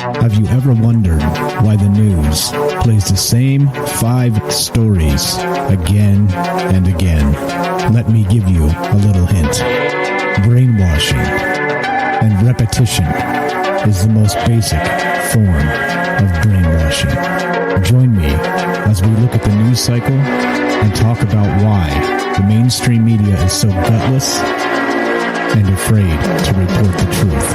Have you ever wondered why the news plays the same 5 stories again and again? Let me give you a little hint. Brainwashing and repetition is the most basic form of brainwashing. Join me as we look at the news cycle and talk about why the mainstream media is so gutless and afraid to report the truth.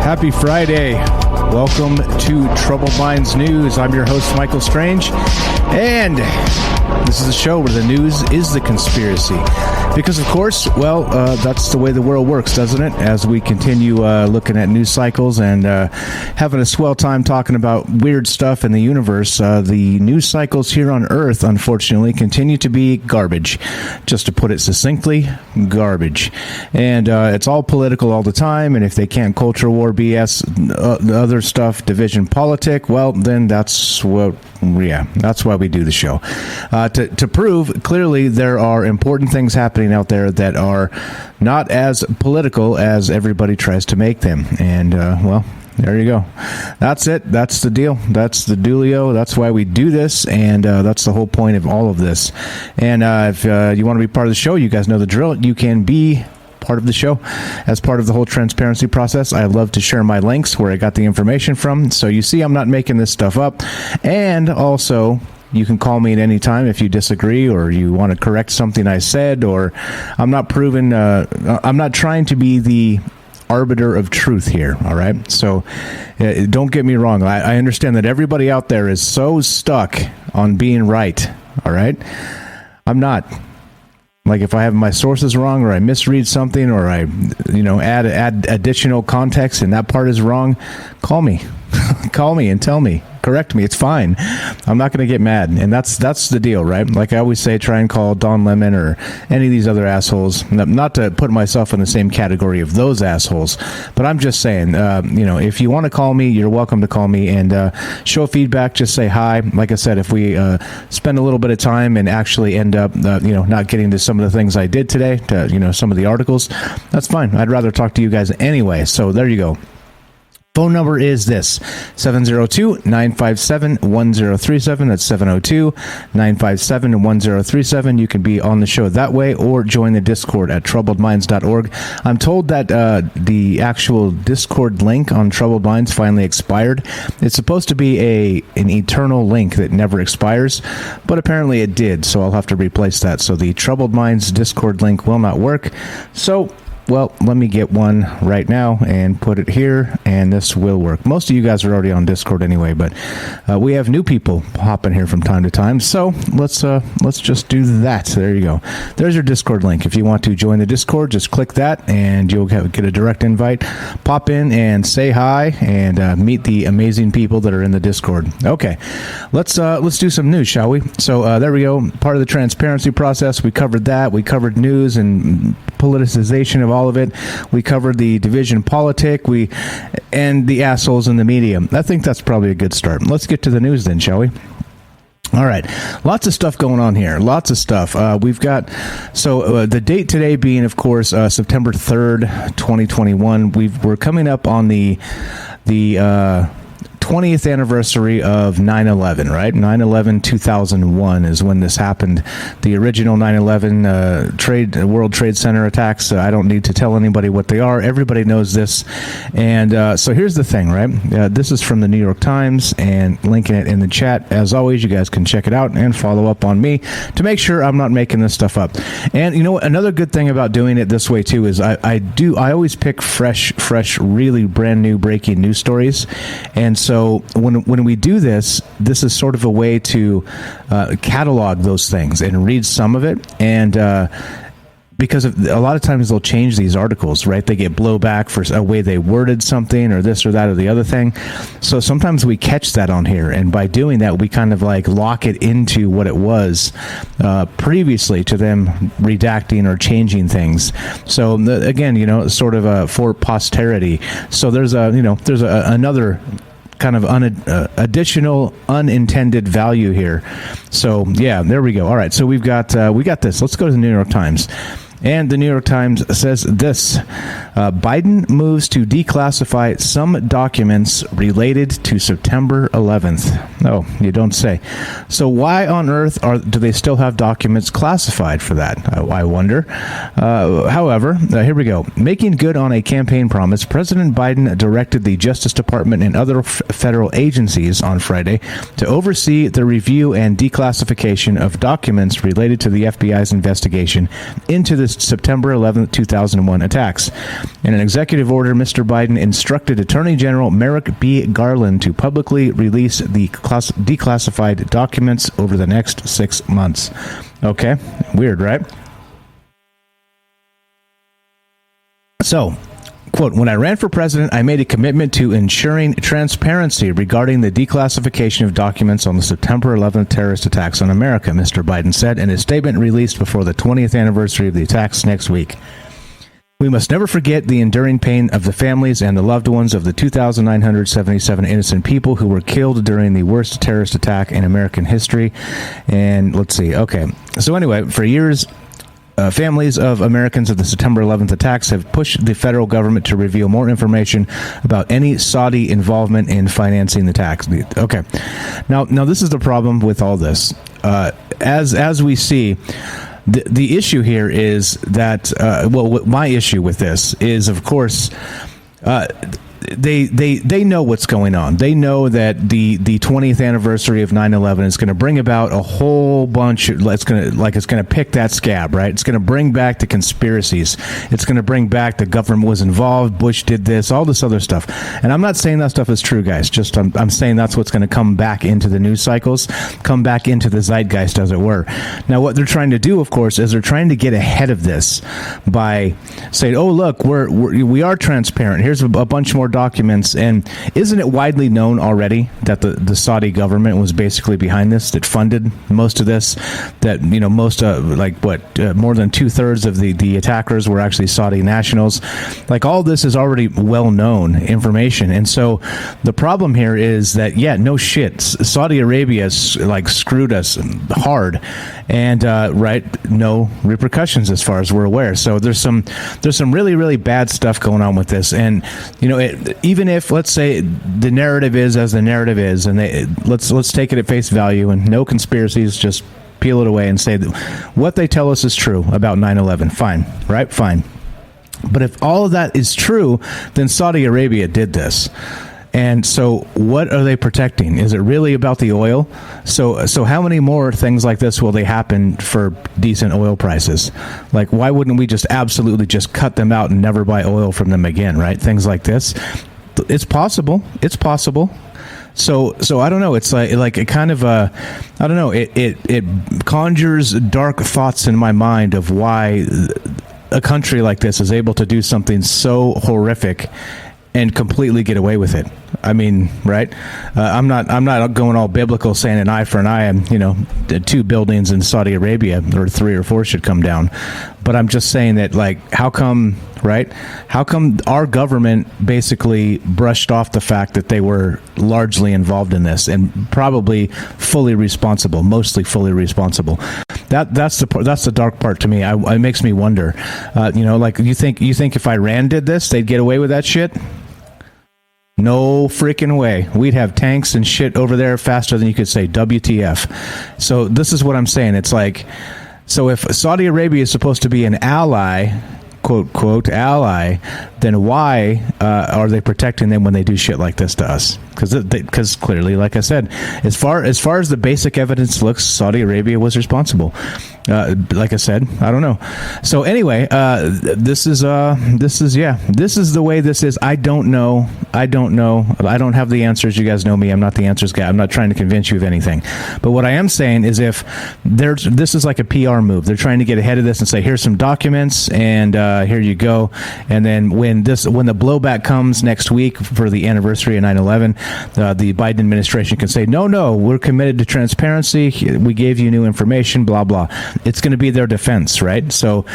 Happy Friday. Welcome to Troubled Minds News. I'm your host, Michael Strange, and this is a show where the news is the conspiracy. Because, of course, well, that's the way the world works, doesn't it? As we continue looking at news cycles and having a swell time talking about weird stuff in the universe, the news cycles here on Earth, unfortunately, continue to be garbage. Just to put it succinctly, garbage. And it's all political all the time, and if they can't culture war BS, the other stuff, division politic, well, then that's what... Yeah, that's why we do the show. To prove, clearly, there are important things happening out there that are not as political as everybody tries to make them. And, well, there you go. That's it. That's the deal. That's the dealio. That's why we do this, and that's the whole point of all of this. And if you want to be part of the show, you guys know the drill. You can be part of the show as part of the whole transparency process. I love to share my links where I got the information from, so you see I'm not making this stuff up. And also, you can call me at any time if you disagree or you want to correct something I said, or I'm not trying to be the arbiter of truth here, all right? So don't get me wrong. I understand that everybody out there is so stuck on being right, all right? I'm not. Like, if I have my sources wrong, or I misread something, or I, add additional context and that part is wrong, call me. Call me and tell me. Correct me. It's fine. I'm not going to get mad. And that's the deal, right? Like I always say, try and call Don Lemon or any of these other assholes. Not to put myself in the same category of those assholes, but I'm just saying, if you want to call me, you're welcome to call me and show feedback. Just say hi. Like I said, if we spend a little bit of time and actually end up, not getting to some of the things I did today, to, some of the articles, that's fine. I'd rather talk to you guys anyway. So there you go. Phone number is this, 702-957-1037. That's 702-957-1037. You can be on the show that way or join the Discord at troubledminds.org. I'm told that the actual Discord link on Troubled Minds finally expired. It's supposed to be an eternal link that never expires, but apparently it did, so I'll have to replace that. So the Troubled Minds Discord link will not work. So... well, let me get one right now and put it here, and this will work. Most of you guys are already on Discord anyway, but we have new people hopping here from time to time, so let's just do that. There you go. There's your Discord link. If you want to join the Discord, just click that, and you'll get a direct invite. Pop in and say hi, and meet the amazing people that are in the Discord. Okay, let's do some news, shall we? So there we go. Part of the transparency process. We covered that. We covered news and politicization of all of it. We covered the division politic, and the assholes in the media. I think that's probably a good start. Let's get to the news then, shall we? All right. Lots of stuff going on here. Lots of stuff. We've got, the date today being, of course, September 3rd, 2021. We're coming up on the 20th anniversary of 9/11, right? 9/11/2001 is when this happened. The original 9/11 World Trade Center attacks. I don't need to tell anybody what they are. Everybody knows this. And so here's the thing, right? This is from the New York Times, and linking it in the chat. As always, you guys can check it out and follow up on me to make sure I'm not making this stuff up. And another good thing about doing it this way too is I always pick fresh, really brand new breaking news stories. And so so when we do this is sort of a way to catalog those things and read some of it, and because a lot of times they'll change these articles, right? They get blowback for a way they worded something or this or that or the other thing. So sometimes we catch that on here, and by doing that, we kind of like lock it into what it was previously to them redacting or changing things. So again, sort of for posterity. So there's another kind of additional unintended value here. So yeah, there we go. All right, so we got this. Let's go to the New York Times. And the New York Times says this: Biden moves to declassify some documents related to September 11th. Oh, you don't say. So why on earth do they still have documents classified for that? I wonder. However, here we go. Making good on a campaign promise, President Biden directed the Justice Department and other federal agencies on Friday to oversee the review and declassification of documents related to the FBI's investigation into the September 11th, 2001 attacks. In an executive order, Mr. Biden instructed Attorney General Merrick B. Garland to publicly release the declassified documents over the next 6 months. Okay, weird, right? So, quote, when I ran for president, I made a commitment to ensuring transparency regarding the declassification of documents on the September 11th terrorist attacks on America, Mr. Biden said in a statement released before the 20th anniversary of the attacks next week. We must never forget the enduring pain of the families and the loved ones of the 2,977 innocent people who were killed during the worst terrorist attack in American history. And let's see. Okay. So anyway, for years, families of Americans of the September 11th attacks have pushed the federal government to reveal more information about any Saudi involvement in financing the attacks. Okay. Now this is the problem with all this. As we see, the issue here is that, my issue with this is, of course, they know what's going on. They know that the 20th anniversary of 9/11 is going to bring about a whole bunch. It's going to pick that scab, right? It's going to bring back the conspiracies. It's going to bring back the government was involved. Bush did this, all this other stuff. And I'm not saying that stuff is true, guys. Just I'm saying that's what's going to come back into the news cycles, come back into the zeitgeist, as it were. Now, what they're trying to do, of course, is they're trying to get ahead of this by saying, "Oh, look, we are transparent. Here's a bunch more documents." And isn't it widely known already that the Saudi government was basically behind this, that funded most of this, that most more than 2/3 of the attackers were actually Saudi nationals? Like, all this is already well known information. And so the problem here is that, yeah, no shit, Saudi Arabia screwed us hard, and no repercussions as far as we're aware. So there's some really, really bad stuff going on with this. And even if, let's say, the narrative is as the narrative is, and let's take it at face value and no conspiracies, just peel it away and say that what they tell us is true about 9/11. Fine, right? Fine. But if all of that is true, then Saudi Arabia did this. And so what are they protecting? Is it really about the oil? So how many more things like this will they happen for decent oil prices? Like, why wouldn't we just absolutely just cut them out and never buy oil from them again, right? Things like this. It's possible. It's possible. So I don't know. It's like it kind of I don't know. It conjures dark thoughts in my mind of why a country like this is able to do something so horrific and completely get away with it. I mean, right? I'm not going all biblical saying an eye for an eye, and 2 buildings in Saudi Arabia or 3 or 4 should come down. But I'm just saying that, like, how come our government basically brushed off the fact that they were largely involved in this and probably mostly fully responsible? That's the dark part to me. It makes me wonder. You think if Iran did this, they'd get away with that shit? No freaking way. We'd have tanks and shit over there faster than you could say WTF. So this is what I'm saying. It's like, so if Saudi Arabia is supposed to be an ally, quote ally, then why are they protecting them when they do shit like this to us? Because clearly, like I said, as far as the basic evidence looks, Saudi Arabia was responsible. Like I said, I don't know. So anyway, this is the way this is. I don't know. I don't have the answers. You guys know me. I'm not the answers guy. I'm not trying to convince you of anything. But what I am saying is, if this is like a PR move, they're trying to get ahead of this and say, here's some documents, and here you go. And then when the blowback comes next week for the anniversary of 9/11, the Biden administration can say, no, we're committed to transparency. We gave you new information, blah, blah. It's going to be their defense, right? So,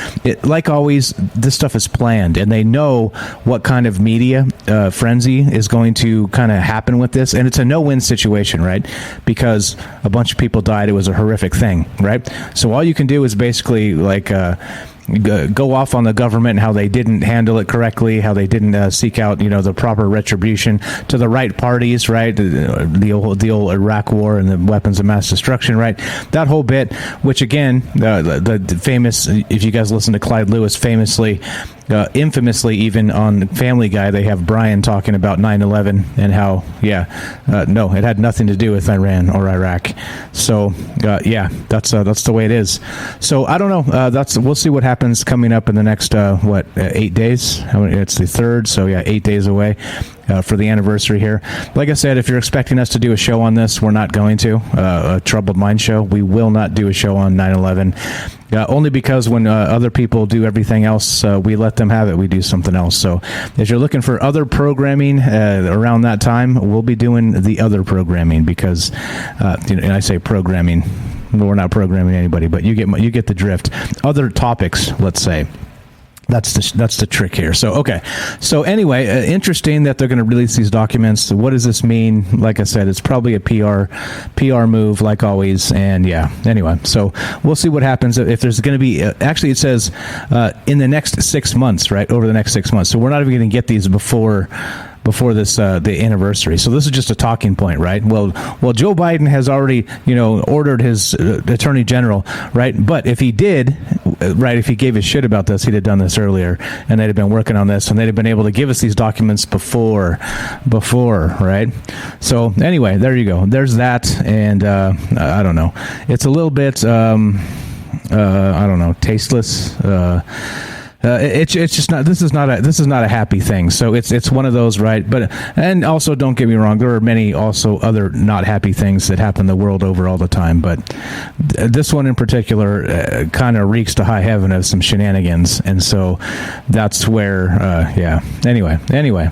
like always, this stuff is planned, and they know what kind of media frenzy is going to kind of happen with this, and it's a no-win situation, right? Because a bunch of people died. It was a horrific thing, right? So all you can do is basically go off on the government and how they didn't handle it correctly, how they didn't seek out, the proper retribution to the right parties, right? The old Iraq War and the weapons of mass destruction, right? That whole bit, which again, the famous, if you guys listen to Clyde Lewis, infamously, even on Family Guy, they have Brian talking about 9/11 and how, no, it had nothing to do with Iran or Iraq. So, that's the way it is. So I don't know. We'll see what happens coming up in the next 8 days. It's the 3rd, so 8 days away. For the anniversary here. Like I said, if you're expecting us to do a show on this, we're not going to. A Troubled Mind show. We will not do a show on 9/11. Only because when other people do everything else, we let them have it. We do something else. So if you're looking for other programming around that time, we'll be doing the other programming because, and I say programming, we're not programming anybody, but you get the drift. Other topics, let's say. That's the trick here. So, okay. So anyway, interesting that they're going to release these documents. What does this mean? Like I said, it's probably a PR move, like always. And anyway, so we'll see what happens. If there's going to be, actually it says in the next 6 months, right? Over the next 6 months. So we're not even going to get these before this the anniversary. So this is just a talking point, right? Well, Joe Biden has already, ordered his attorney general, right? But if he did, right, if he gave a shit about this, he'd have done this earlier, and they'd have been working on this, and they'd have been able to give us these documents before, right? So anyway, there you go. There's that, and I don't know. It's a little bit, I don't know, tasteless. It's just not. This is not a happy thing. So it's one of those, right? But and also don't get me wrong. There are many also other not happy things that happen the world over all the time. But this one in particular kind of reeks to high heaven of some shenanigans, and so that's where. Anyway,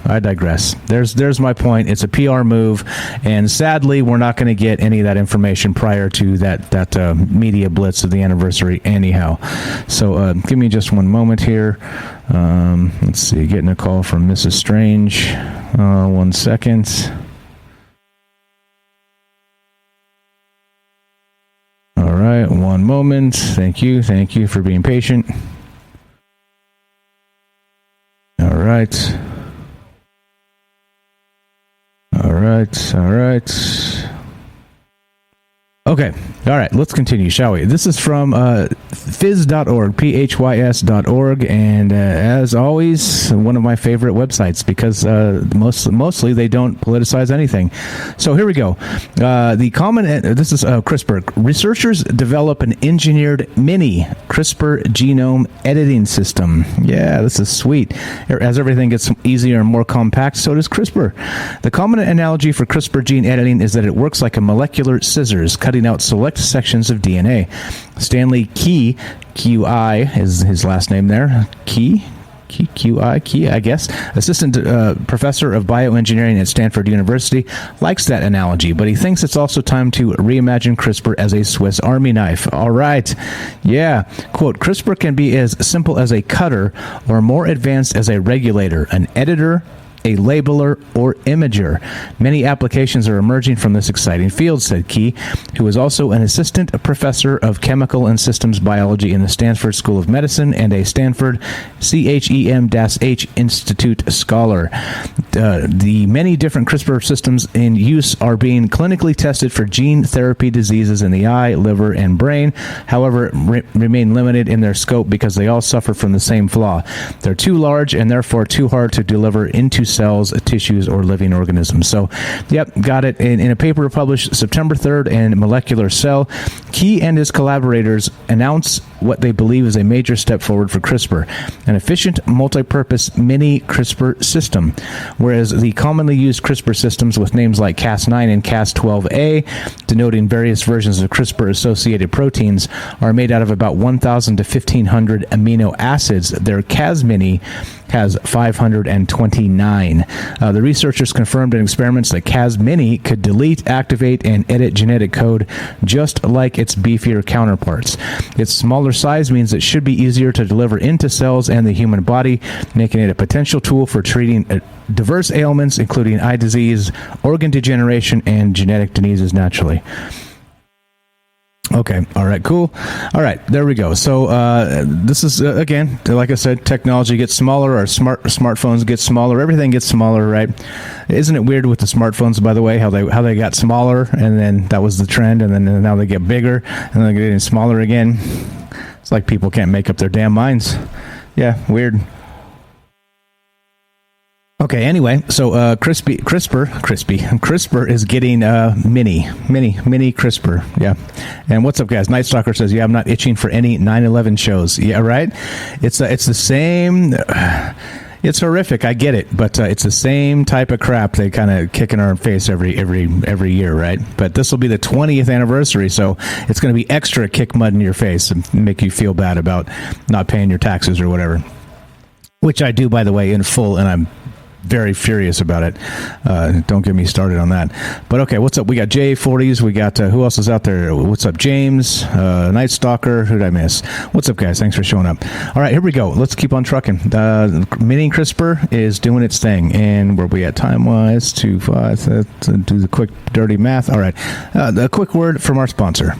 I digress. There's my point. It's a PR move, and sadly, we're not going to get any of that information prior to that media blitz of the anniversary. Anyhow, so give me just one moment here. Let's see, getting a call from Mrs. Strange. 1 second. All right, one moment. Thank you for being patient. All right. Okay. All right. Let's continue, shall we? This is from phys.org, phys.org, and as always, one of my favorite websites because mostly they don't politicize anything. So here we go. This is CRISPR. Researchers develop an engineered mini CRISPR genome editing system. Yeah, this is sweet. As everything gets easier and more compact, so does CRISPR. The common analogy for CRISPR gene editing is that it works like a molecular scissors, cutting out select sections of DNA. Stanley Key, QI is his last name there, Key, I guess, assistant professor of bioengineering at Stanford University, likes that analogy, but he thinks it's also time to reimagine CRISPR as a Swiss Army knife. All right. Yeah. Quote, CRISPR can be as simple as a cutter or more advanced as a regulator, an editor, a labeler, or imager. Many applications are emerging from this exciting field, said Key, who is also an assistant professor of chemical and systems biology in the Stanford School of Medicine and a Stanford CHEM-H Institute scholar. The many different CRISPR systems in use are being clinically tested for gene therapy diseases in the eye, liver, and brain. However, remain limited in their scope because they all suffer from the same flaw. They're too large and therefore too hard to deliver into cells, tissues, or living organisms. So, yep, got it. In a paper published September 3rd in Molecular Cell, Key and his collaborators announce what they believe is a major step forward for CRISPR, an efficient, multi-purpose mini CRISPR system. Whereas the commonly used CRISPR systems with names like Cas9 and Cas12a, denoting various versions of CRISPR-associated proteins, are made out of about 1,000 to 1,500 amino acids. Their Cas-Mini has 529. The researchers confirmed in experiments that Cas-Mini could delete, activate, and edit genetic code just like its beefier counterparts. Its smaller size means it should be easier to deliver into cells and the human body, making it a potential tool for treating diverse ailments, including eye disease, organ degeneration, and genetic diseases naturally. Okay. All right. Cool. All right. There we go. So this is again, like I said, technology gets smaller. Our smartphones get smaller. Everything gets smaller, right? Isn't it weird with the smartphones, by the way, how they got smaller, and then that was the trend, and then now they get bigger, and then they're getting smaller again. It's like people can't make up their damn minds. Yeah. Weird. Okay, anyway, so CRISPR is getting mini CRISPR, yeah. And what's up, guys? Night Stalker says, yeah, I'm not itching for any 9/11 shows. Yeah, right? It's the same... It's horrific, I get it, but it's the same type of crap they kind of kick in our face every year, right? But this will be the 20th anniversary, so it's going to be extra kick mud in your face and make you feel bad about not paying your taxes or whatever. Which I do, by the way, in full, and I'm very furious about it. Don't get me started on that. But okay, what's up? We got J40s. We got, who else is out there? What's up? James, Night Stalker. Who did I miss? What's up, guys? Thanks for showing up. All right, here we go. Let's keep on trucking. Mini CRISPR is doing its thing. And where we at time-wise? 2-5. Do the quick, dirty math. All right. A quick word from our sponsor.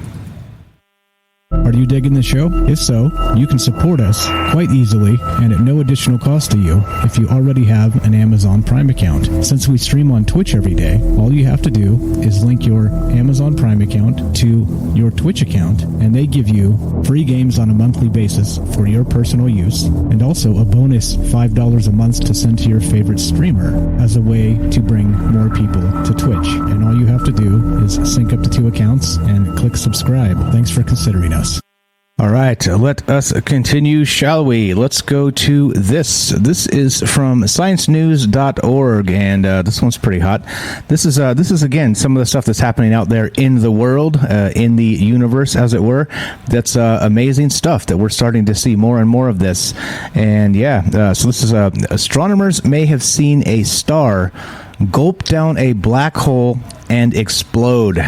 Are you digging the show? If so, you can support us quite easily and at no additional cost to you if you already have an Amazon Prime account. Since we stream on Twitch every day, all you have to do is link your Amazon Prime account to your Twitch account, and they give you free games on a monthly basis for your personal use, and also a bonus $5 a month to send to your favorite streamer as a way to bring more people to Twitch. And all you have to do is sync up the two accounts and click subscribe. Thanks for considering us. All right, let us continue, shall we? Let's go to this. This is from sciencenews.org, and this one's pretty hot. This is again some of the stuff that's happening out there in the world, in the universe, as it were. That's amazing stuff that we're starting to see more and more of this. And yeah, so this is astronomers may have seen a star gulp down a black hole and explode.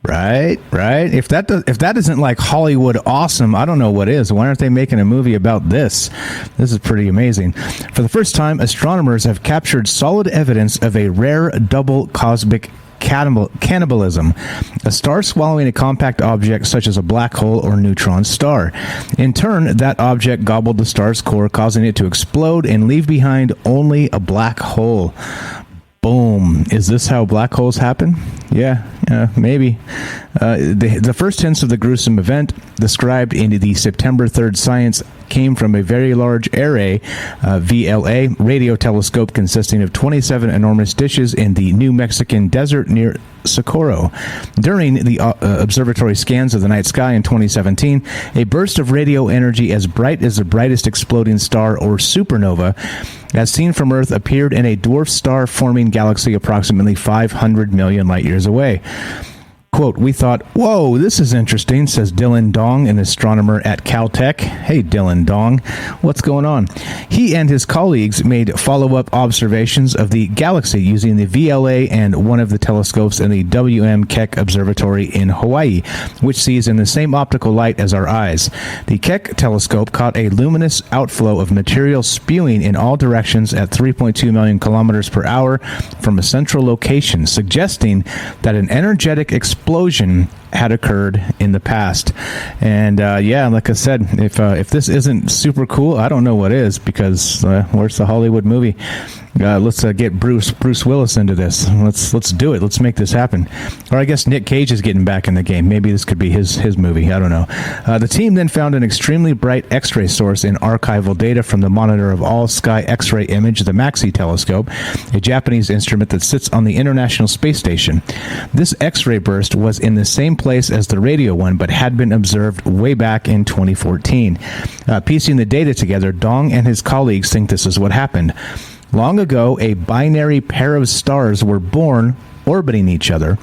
Right. If that isn't like Hollywood awesome, I don't know what is. Why aren't they making a movie about this? This is pretty amazing. For the first time, astronomers have captured solid evidence of a rare double cosmic cannibalism, a star swallowing a compact object such as a black hole or neutron star. In turn, that object gobbled the star's core, causing it to explode and leave behind only a black hole. Boom. Is this how black holes happen? Yeah, maybe. The first hints of the gruesome event described in the September 3rd Science came from a very large array, VLA, radio telescope consisting of 27 enormous dishes in the New Mexican desert near Socorro. During the observatory scans of the night sky in 2017, a burst of radio energy as bright as the brightest exploding star or supernova, as seen from Earth, appeared in a dwarf star-forming galaxy approximately 500 million light-years away. Quote, we thought, whoa, this is interesting, says Dylan Dong, an astronomer at Caltech. Hey, Dylan Dong, what's going on? He and his colleagues made follow-up observations of the galaxy using the VLA and one of the telescopes in the W.M. Keck Observatory in Hawaii, which sees in the same optical light as our eyes. The Keck telescope caught a luminous outflow of material spewing in all directions at 3.2 million kilometers per hour from a central location, suggesting that an energetic explosion had occurred in the past. And like I said, if this isn't super cool, I don't know what is, because where's the Hollywood movie? Let's get Bruce Willis into this. Let's do it. Let's make this happen. Or I guess Nick Cage is getting back in the game. Maybe this could be his movie. I don't know. The team then found an extremely bright X-ray source in archival data from the Monitor of All Sky X-ray Image, the MAXI telescope, a Japanese instrument that sits on the International Space Station. This X-ray burst was in the same place as the radio one, but had been observed way back in 2014. Piecing the data together, Dong and his colleagues think this is what happened. Long ago, a binary pair of stars were born orbiting each other.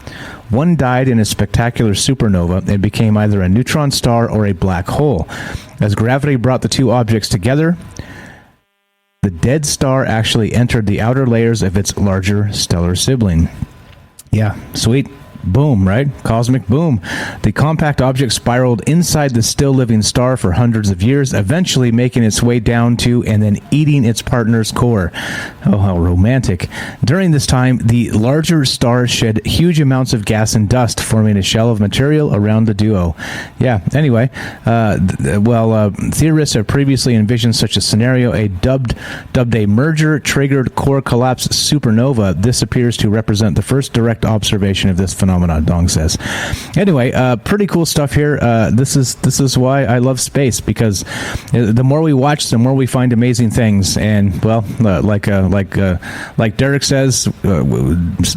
One died in a spectacular supernova and became either a neutron star or a black hole. As gravity brought the two objects together, the dead star actually entered the outer layers of its larger stellar sibling. Yeah, sweet. Boom, right? Cosmic boom. The compact object spiraled inside the still-living star for hundreds of years, eventually making its way down to and then eating its partner's core. Oh, how romantic. During this time, the larger star shed huge amounts of gas and dust, forming a shell of material around the duo. Yeah, anyway, theorists have previously envisioned such a scenario, dubbed a merger-triggered core collapse supernova. This appears to represent the first direct observation of this phenomenon, Dong says. Anyway, pretty cool stuff here. This is why I love space, because the more we watch, the more we find amazing things. And well, like Derek says,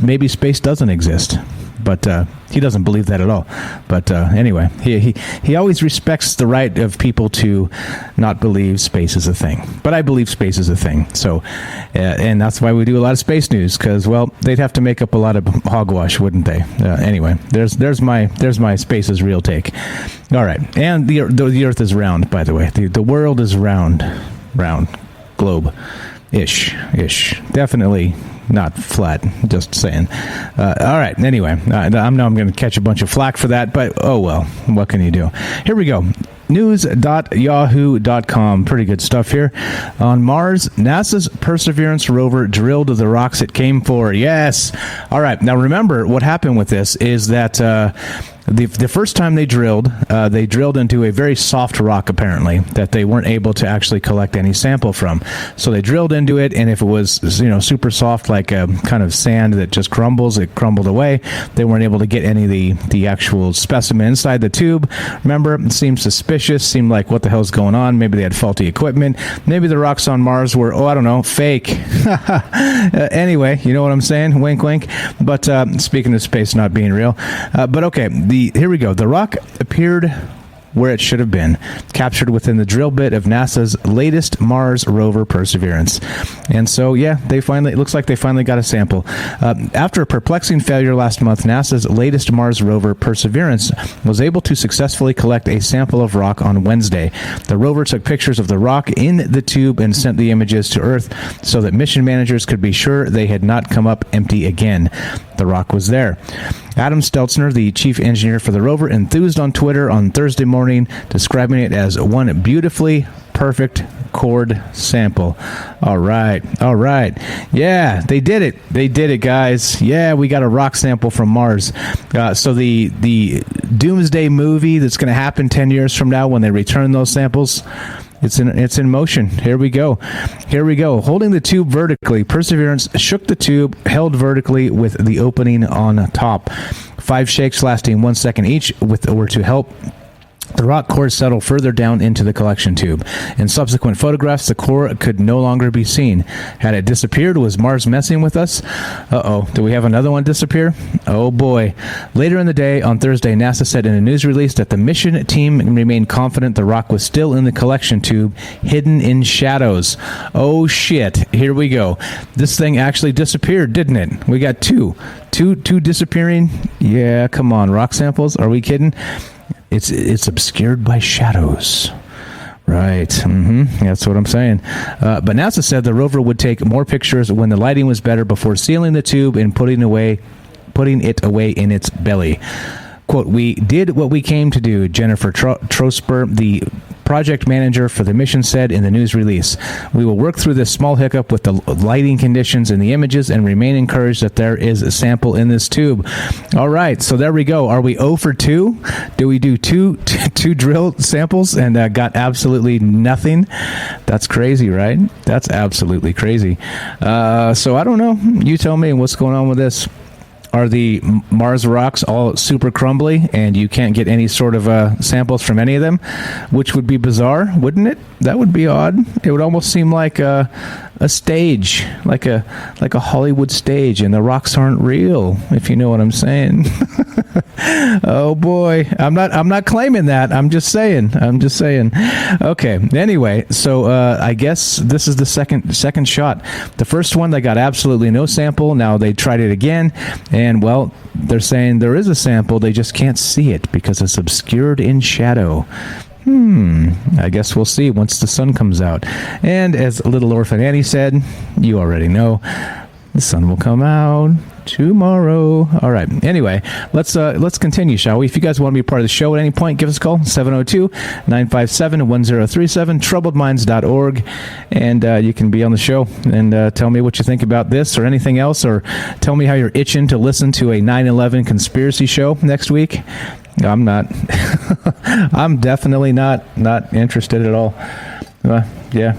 maybe space doesn't exist. But he doesn't believe that at all. But anyway, he always respects the right of people to not believe space is a thing. But I believe space is a thing. So, and that's why we do a lot of space news, because, well, they'd have to make up a lot of hogwash, wouldn't they? Anyway, there's my space is real take. All right, and the Earth is round, by the way. The world is round, globe, ish, definitely. Not flat, just saying. All right, anyway, I know I'm going to catch a bunch of flack for that, but oh well, what can you do? Here we go. News.yahoo.com. Pretty good stuff here. On Mars, NASA's Perseverance rover drilled the rocks it came for. Yes. All right. Now, remember, what happened with this is that the first time they drilled into a very soft rock, apparently, that they weren't able to actually collect any sample from. So they drilled into it, and if it was, super soft, like a kind of sand that just crumbles, it crumbled away. They weren't able to get any of the actual specimen inside the tube. Remember, it seemed suspicious, seemed like, what the hell's going on? Maybe they had faulty equipment. Maybe the rocks on Mars were, I don't know, fake. Anyway, you know what I'm saying? Wink, wink. But speaking of space not being real. But okay, here we go. The rock appeared where it should have been, captured within the drill bit of NASA's latest Mars rover Perseverance. And so, yeah, it looks like they finally got a sample. After a perplexing failure last month, NASA's latest Mars rover Perseverance was able to successfully collect a sample of rock on Wednesday. The rover took pictures of the rock in the tube and sent the images to Earth so that mission managers could be sure they had not come up empty again. The rock was there. Adam Stelzner, the chief engineer for the rover, enthused on Twitter on Thursday morning, describing it as one beautifully perfect cord sample. All right. Yeah, they did it, guys. Yeah, we got a rock sample from Mars. So the doomsday movie that's going to happen 10 years from now when they return those samples, it's in motion. Here we go. Holding the tube vertically, Perseverance shook the tube, held vertically with the opening on top. 5 shakes lasting 1 second each were to help the rock core settle further down into the collection tube. In subsequent photographs, the core could no longer be seen. Had it disappeared? Was Mars messing with us? Uh-oh. Do we have another one disappear? Oh, boy. Later in the day, on Thursday, NASA said in a news release that the mission team remained confident the rock was still in the collection tube, hidden in shadows. Oh, shit. Here we go. This thing actually disappeared, didn't it? We got two disappearing? Yeah, come on. Rock samples? Are we kidding? It's obscured by shadows. Right. That's what I'm saying. But NASA said the rover would take more pictures when the lighting was better before sealing the tube and putting it away in its belly. Quote, "We did what we came to do," Jennifer Trosper, the project manager for the mission said in the news release. We will work through this small hiccup with the lighting conditions in the images and remain encouraged that there is a sample in this tube. All right, so there we go. Are we 0 for 2? Do we do two drill samples and got absolutely nothing? That's crazy, right? That's absolutely crazy. So I don't know. You tell me what's going on with this. Are the Mars rocks all super crumbly and you can't get any sort of samples from any of them? Which would be bizarre, wouldn't it? That would be odd. It would almost seem like a stage, like a Hollywood stage, and the rocks aren't real, if you know what I'm saying. Oh boy, I'm not claiming that. I'm just saying. Okay. Anyway, so I guess this is the second shot. The first one, they got absolutely no sample. Now they tried it again, and well, they're saying there is a sample. They just can't see it because it's obscured in shadow. I guess we'll see once the sun comes out. And as Little Orphan Annie said, you already know, the sun will come out tomorrow. All right. Anyway, let's continue, shall we? If you guys want to be a part of the show at any point, give us a call, 702-957-1037, troubledminds.org, and you can be on the show and tell me what you think about this or anything else, or tell me how you're itching to listen to a 9/11 conspiracy show next week. I'm not. I'm definitely not interested at all. Yeah.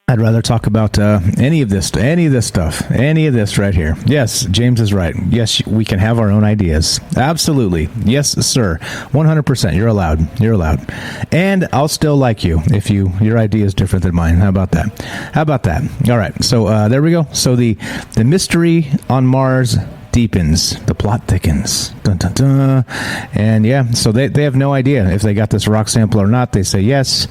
I'd rather talk about any of this stuff, any of this right here. Yes, James is right. Yes, we can have our own ideas. Absolutely. Yes, sir. 100%. You're allowed. And I'll still like you if your idea is different than mine. How about that? All right. So there we go. So the mystery on Mars deepens, the plot thickens. Dun, dun, dun. And yeah, so they have no idea if they got this rock sample or not. They say yes,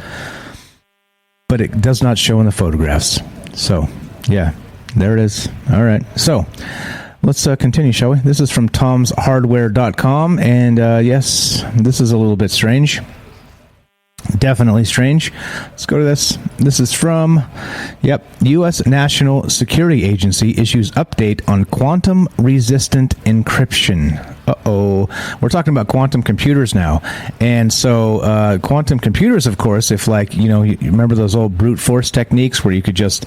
but it does not show in the photographs. So yeah, there it is. All right, so let's continue, shall we? This is from tomshardware.com, and yes, this is a little bit strange. Definitely strange. Let's go to this. This is from, U.S. National Security Agency issues update on quantum-resistant encryption. Uh-oh. We're talking about quantum computers now. And so quantum computers, of course, if you remember those old brute force techniques where you could just,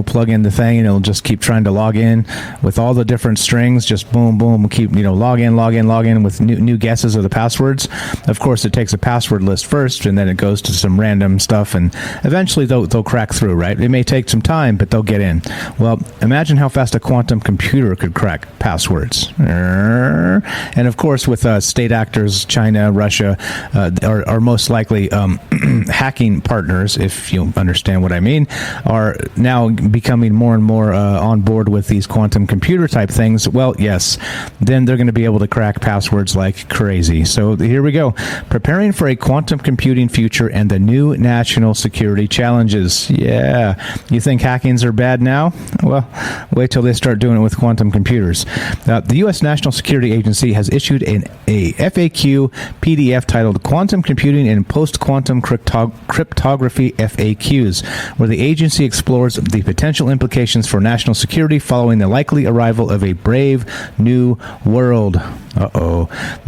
plug in the thing and it'll just keep trying to log in with all the different strings, just boom, boom, keep, log in with new guesses of the passwords. Of course, it takes a password list first, and then it goes to some random stuff, and eventually they'll crack through, right? It may take some time, but they'll get in. Well, imagine how fast a quantum computer could crack passwords. And of course, with state actors, China, Russia, are most likely hacking partners, if you understand what I mean, are now becoming more and more on board with these quantum computer type things. Well, yes, then they're going to be able to crack passwords like crazy. So here we go. Preparing for a quantum computing future and the new national security challenges. Yeah. You think hackings are bad now? Well, wait till they start doing it with quantum computers. The U.S. National Security Agency has issued a FAQ PDF titled Quantum Computing and Post-Quantum Cryptography FAQs, where the agency explores the potential implications for national security following the likely arrival of a brave new world.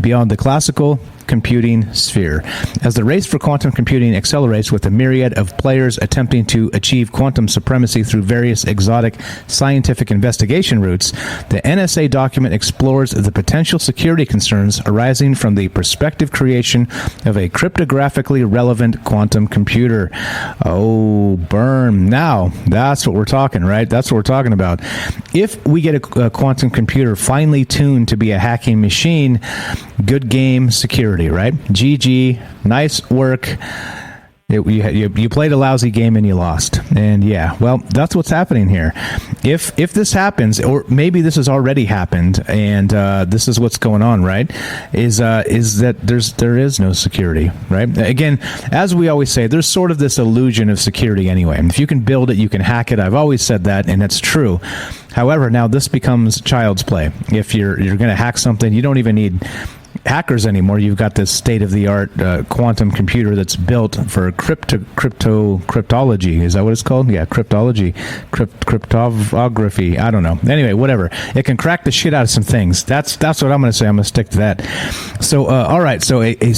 Beyond the classical computing sphere. As the race for quantum computing accelerates with a myriad of players attempting to achieve quantum supremacy through various exotic scientific investigation routes, the NSA document explores the potential security concerns arising from the prospective creation of a cryptographically relevant quantum computer. Oh, burn. Now, that's what we're talking, right? That's what we're talking about. If we get a quantum computer finely tuned to be a hacking machine, good game security, right? GG, nice work. You played a lousy game and you lost. And yeah, well, that's what's happening here. If this happens, or maybe this has already happened, and this is what's going on, right? Is that there is no security, right? Again, as we always say, there's sort of this illusion of security anyway. If you can build it, you can hack it. I've always said that, and that's true. However, now this becomes child's play. If you're going to hack something, you don't even need hackers anymore. You've got this state-of-the-art quantum computer that's built for cryptology. Is that what it's called? Yeah, cryptology, cryptography. I don't know. Anyway, whatever. It can crack the shit out of some things. That's what I'm going to say. I'm going to stick to that. So, all right. So a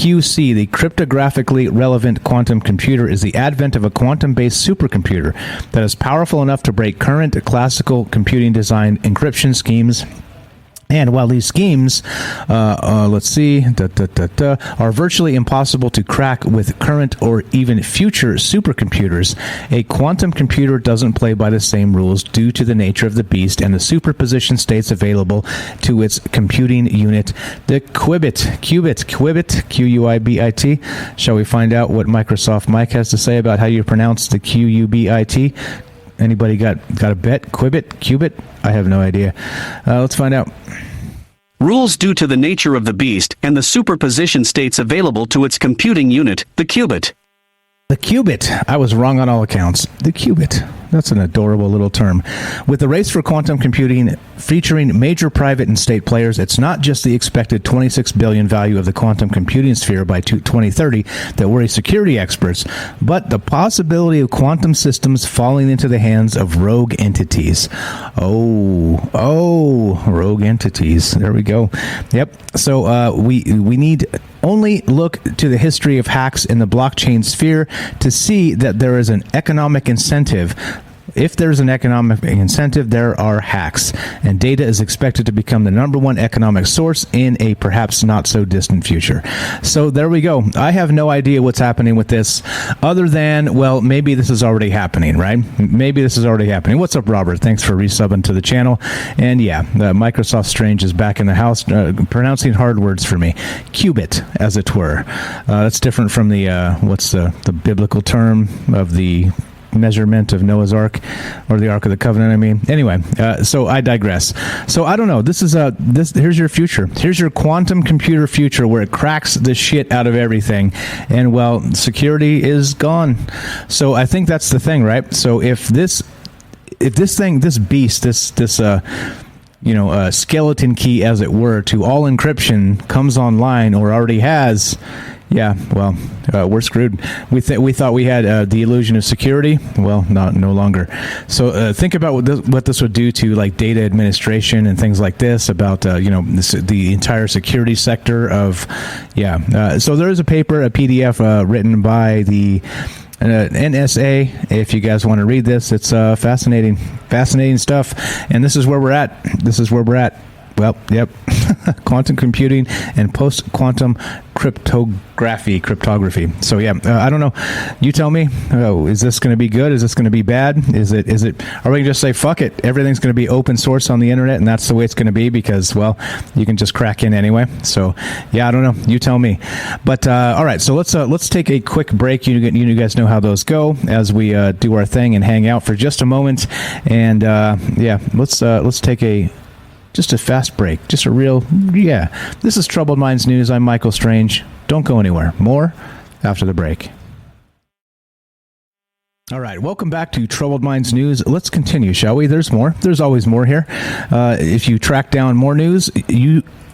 QC, the cryptographically relevant quantum computer, is the advent of a quantum-based supercomputer that is powerful enough to break current classical computing design encryption schemes. And while these schemes, are virtually impossible to crack with current or even future supercomputers, a quantum computer doesn't play by the same rules due to the nature of the beast and the superposition states available to its computing unit, the qubit, Q-U-I-B-I-T. Shall we find out what Microsoft Mike has to say about how you pronounce the Q-U-B-I-T? Anybody got a bet? Qubit? I have no idea. Let's find out. Rules due to the nature of the beast and the superposition states available to its computing unit, the qubit. The qubit. I was wrong on all accounts. The qubit. That's an adorable little term. With the race for quantum computing featuring major private and state players, it's not just the expected $26 billion value of the quantum computing sphere by 2030 that worry security experts, but the possibility of quantum systems falling into the hands of rogue entities. Rogue entities. There we go. Yep. So we need only look to the history of hacks in the blockchain sphere to see that there is an economic incentive. If there's an economic incentive, there are hacks, and data is expected to become the number one economic source in a perhaps not so distant future. So there we go. I have no idea what's happening with this other than, well, maybe this is already happening, right? Maybe this is already happening. What's up, Robert? Thanks for resubbing to the channel. And yeah, Microsoft Strange is back in the house, pronouncing hard words for me. Qubit, as it were. That's different from the, what's the biblical term of the measurement of Noah's Ark, or the Ark of the Covenant, I mean. Anyway, so I digress. So I don't know. This is here's your future. Here's your quantum computer future where it cracks the shit out of everything, and well, security is gone. So I think that's the thing, right? So if this beast, skeleton key, as it were, to all encryption comes online, or already has, yeah, well, we're screwed. We thought we had the illusion of security. Well, no longer. So think about what this would do to like data administration and things like this. About the entire security sector of, yeah. So there is a paper, a PDF written by the NSA. If you guys want to read this, it's fascinating stuff. And this is where we're at. Well, yep. Quantum computing and post-quantum cryptography. So yeah, I don't know. You tell me. Is this going to be good? Is this going to be bad? Is it? Are we going to just say fuck it? Everything's going to be open source on the internet, and that's the way it's going to be because, well, you can just crack in anyway. So yeah, I don't know. You tell me. But all right, so let's take a quick break. You guys know how those go as we do our thing and hang out for just a moment. And yeah, let's take just a fast break. Just a real, yeah. This is Troubled Minds News. I'm Michael Strange. Don't go anywhere. More after the break. All right, welcome back to Troubled Minds News. Let's continue, shall we? There's more. There's always more here. If you track down more news,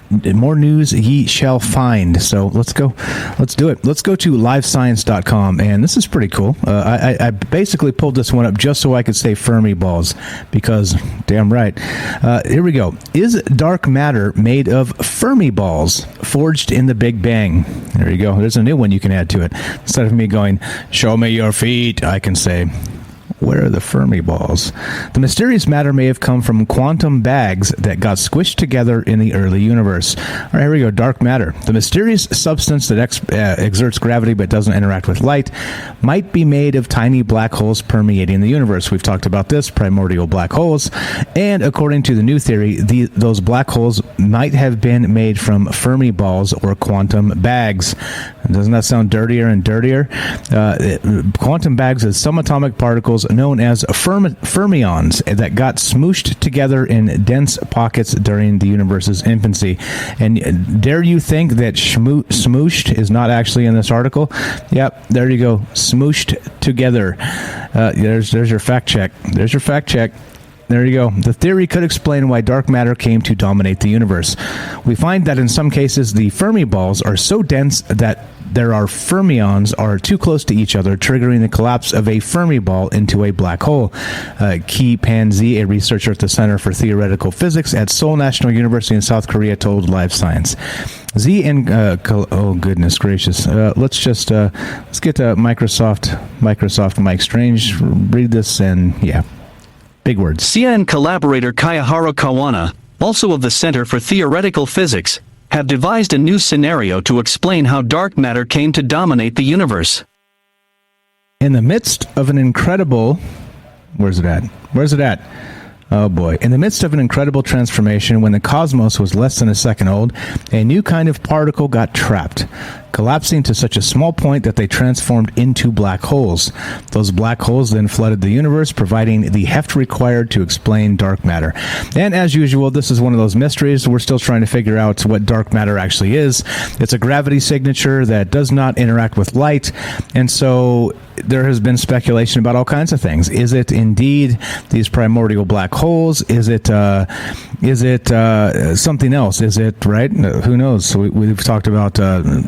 more news ye shall find. So let's go. Let's do it. Let's go to livescience.com, and this is pretty cool. I basically pulled this one up just so I could say Fermi balls, because damn right. Here we go. Is dark matter made of Fermi balls forged in the Big Bang? There you go. There's a new one you can add to it. Instead of me going, show me your feet, I can say, where are the Fermi balls? The mysterious matter may have come from quantum bags that got squished together in the early universe. All right, here we go. Dark matter. The mysterious substance that exerts gravity but doesn't interact with light might be made of tiny black holes permeating the universe. We've talked about this, primordial black holes. And according to the new theory, those black holes might have been made from Fermi balls or quantum bags. Doesn't that sound dirtier and dirtier? Quantum bags is subatomic particles known as fermions that got smooshed together in dense pockets during the universe's infancy. And dare you think that smooshed is not actually in this article? Yep, there you go. Smooshed together. There's your fact check. There's your fact check. There you go. The theory could explain why dark matter came to dominate the universe. We find that in some cases, the Fermi balls are so dense that there are fermions are too close to each other, triggering the collapse of a Fermi ball into a black hole. Ki Pan-zi, a researcher at the Center for Theoretical Physics at Seoul National University in South Korea, told Live Science. oh goodness gracious. Let's get Microsoft Mike Strange, read this, and yeah, big words. CNN collaborator Kayaharu Kawana, also of the Center for Theoretical Physics, have devised a new scenario to explain how dark matter came to dominate the universe. In the midst of an incredible... Where's it at? Oh boy. In the midst of an incredible transformation, when the cosmos was less than a second old, a new kind of particle got trapped, collapsing to such a small point that they transformed into black holes. Those black holes then flooded the universe, providing the heft required to explain dark matter. And as usual, this is one of those mysteries. We're still trying to figure out what dark matter actually is. It's a gravity signature that does not interact with light, and so there has been speculation about all kinds of things. Is it indeed these primordial black holes? Is it something else? Is it, right? Who knows? So we've talked about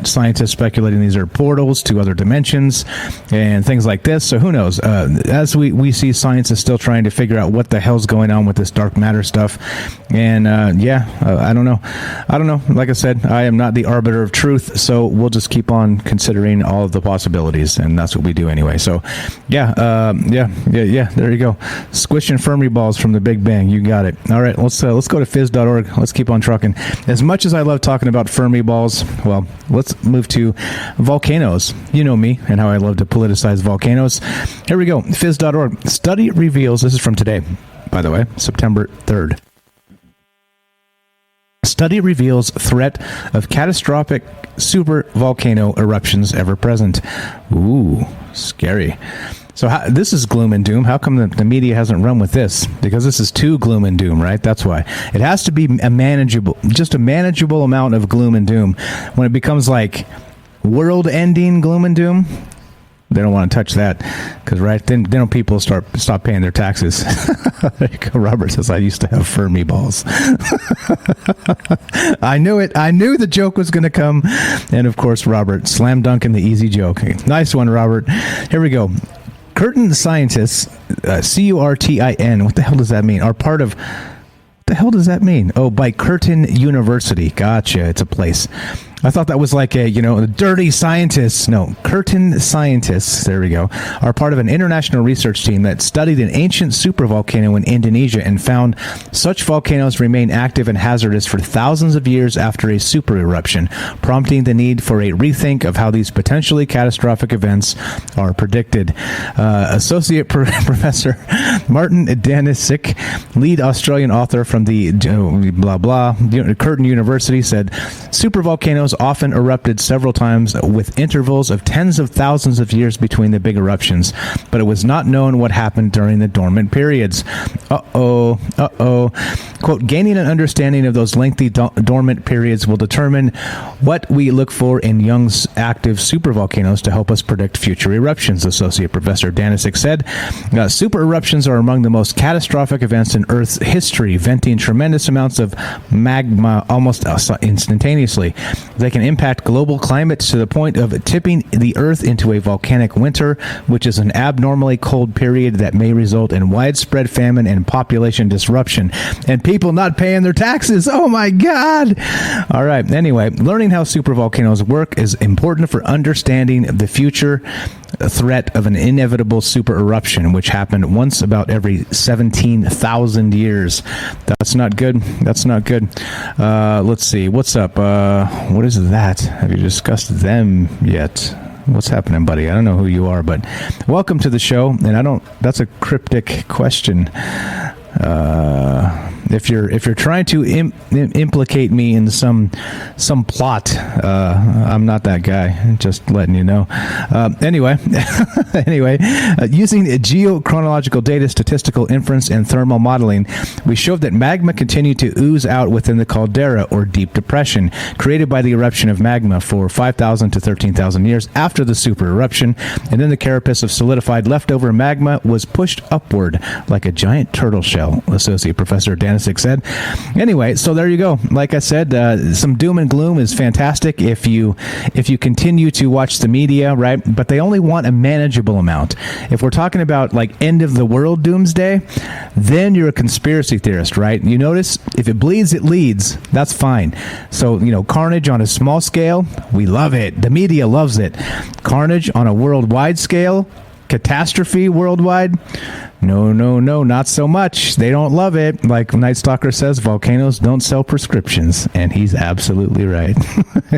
scientists speculating these are portals to other dimensions and things like this. So who knows? As we see, science is still trying to figure out what the hell's going on with this dark matter stuff. And I don't know. Like I said, I am not the arbiter of truth, so we'll just keep on considering all of the possibilities, and that's what we do anyway. So, there you go. Squishing Fermi balls from the Big Bang. You got it. All right, let's go to phys.org. Let's keep on trucking. As much as I love talking about Fermi balls, well, let's move to volcanoes. You know me and how I love to politicize volcanoes. Here we go. Phys.org. Study reveals, this is from today, by the way, September 3rd. Study reveals threat of catastrophic super volcano eruptions ever present. Ooh, scary. So this is gloom and doom. How come the media hasn't run with this? Because this is too gloom and doom, right? That's why. It has to be a manageable amount of gloom and doom. When it becomes like world-ending gloom and doom, they don't want to touch that, because then people stop paying their taxes. There you go. Robert says, I used to have Fermi balls. I knew it. I knew the joke was going to come. And of course, Robert, slam dunking the easy joke. Nice one, Robert. Here we go. Curtin scientists, CURTIN, what the hell does that mean? Are part of... What the hell does that mean? Oh, by Curtin University. Gotcha. It's a place. I thought that was like a dirty scientists. No, Curtin scientists, there we go, are part of an international research team that studied an ancient supervolcano in Indonesia and found such volcanoes remain active and hazardous for thousands of years after a super eruption, prompting the need for a rethink of how these potentially catastrophic events are predicted. Associate Professor Martin Danisic, lead Australian author from the Curtin University, said supervolcanoes often erupted several times with intervals of tens of thousands of years between the big eruptions, but it was not known what happened during the dormant periods. Quote, gaining an understanding of those lengthy dormant periods will determine what we look for in young active supervolcanoes to help us predict future eruptions, Associate Professor Danisic said. Super eruptions are among the most catastrophic events in Earth's history, venting tremendous amounts of magma almost instantaneously. They can impact global climates to the point of tipping the Earth into a volcanic winter, which is an abnormally cold period that may result in widespread famine and population disruption. And people not paying their taxes. Oh my God. All right. Anyway, learning how supervolcanoes work is important for understanding the future threat of an inevitable super eruption, which happened once about every 17,000 years. That's not good. That's not good. Let's see. What's up? What is that? Have you discussed them yet? What's happening, buddy? I don't know who you are, but welcome to the show. And that's a cryptic question. If you're trying to implicate me in some plot, I'm not that guy. Just letting you know. Anyway, using geochronological data, statistical inference, and thermal modeling, we showed that magma continued to ooze out within the caldera, or deep depression, created by the eruption of magma for 5,000 to 13,000 years after the super eruption, and then the carapace of solidified leftover magma was pushed upward like a giant turtle shell, Associate Professor Danisic Sick said. Anyway, so there you go. Like I said, some doom and gloom is fantastic if you continue to watch the media, right? But they only want a manageable amount. If we're talking about like end of the world doomsday, then you're a conspiracy theorist, right? You notice if it bleeds, it leads. That's fine. So, carnage on a small scale, we love it. The media loves it. Carnage on a worldwide scale, catastrophe worldwide, no, not so much. They don't love it. Like Night Stalker says, volcanoes don't sell prescriptions, and he's absolutely right.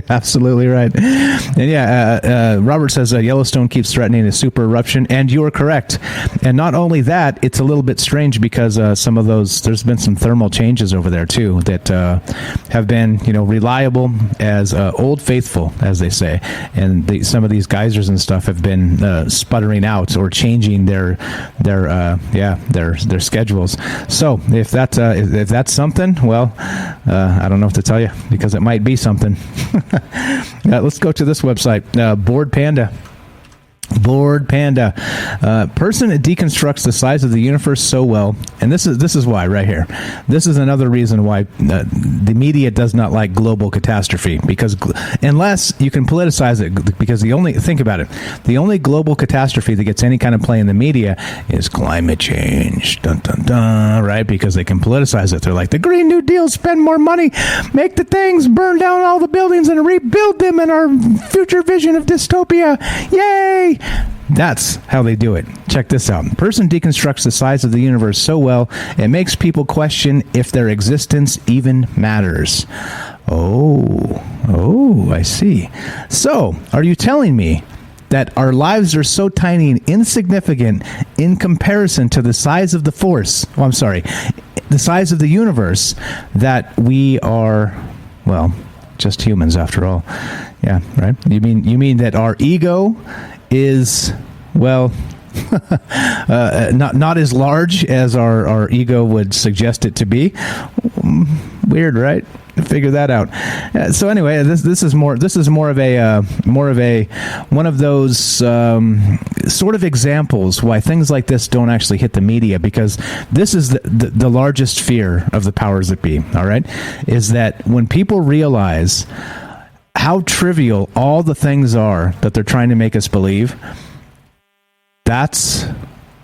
Absolutely right. And Robert says Yellowstone keeps threatening a super eruption, and you are correct. And not only that, it's a little bit strange because some of those, there's been some thermal changes over there too that have been, reliable as old faithful, as they say. And some of these geysers and stuff have been sputtering out or changing their schedules. So if that's something, well, I don't know what to tell you because it might be something. Let's go to this website, Bored Panda. Bored Panda. Person deconstructs the size of the universe so well, and this is why right here. This is another reason why the media does not like global catastrophe, because unless you can politicize it, because think about it, the only global catastrophe that gets any kind of play in the media is climate change. Dun dun dun, right? Because they can politicize it. They're like, the Green New Deal, spend more money, make the things, burn down all the buildings and rebuild them in our future vision of dystopia. Yay! That's how they do it. Check this out. Person deconstructs the size of the universe so well, it makes people question if their existence even matters. Oh, I see. So, are you telling me that our lives are so tiny and insignificant in comparison to the size of the the size of the universe, that we are, well, just humans after all? Yeah, right? You mean that our ego is, well, not as large as our ego would suggest it to be? Weird, right? Figure that out. So anyway, this is more of a one of those sort of examples why things like this don't actually hit the media, because this is the largest fear of the powers that be. All right, is that when people realize how trivial all the things are that they're trying to make us believe, that's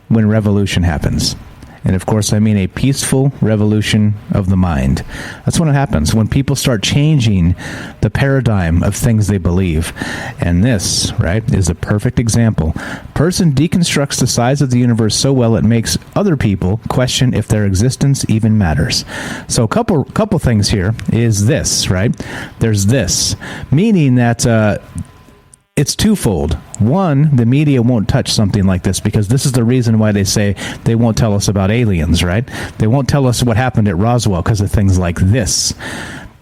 when revolution happens. And of course, I mean a peaceful revolution of the mind. That's when it happens, when people start changing the paradigm of things they believe. And this, right, is a perfect example. Person deconstructs the size of the universe so well it makes other people question if their existence even matters. So a couple things here is this, right? There's this, meaning that it's twofold. One, the media won't touch something like this because this is the reason why they say they won't tell us about aliens, right? They won't tell us what happened at Roswell because of things like this.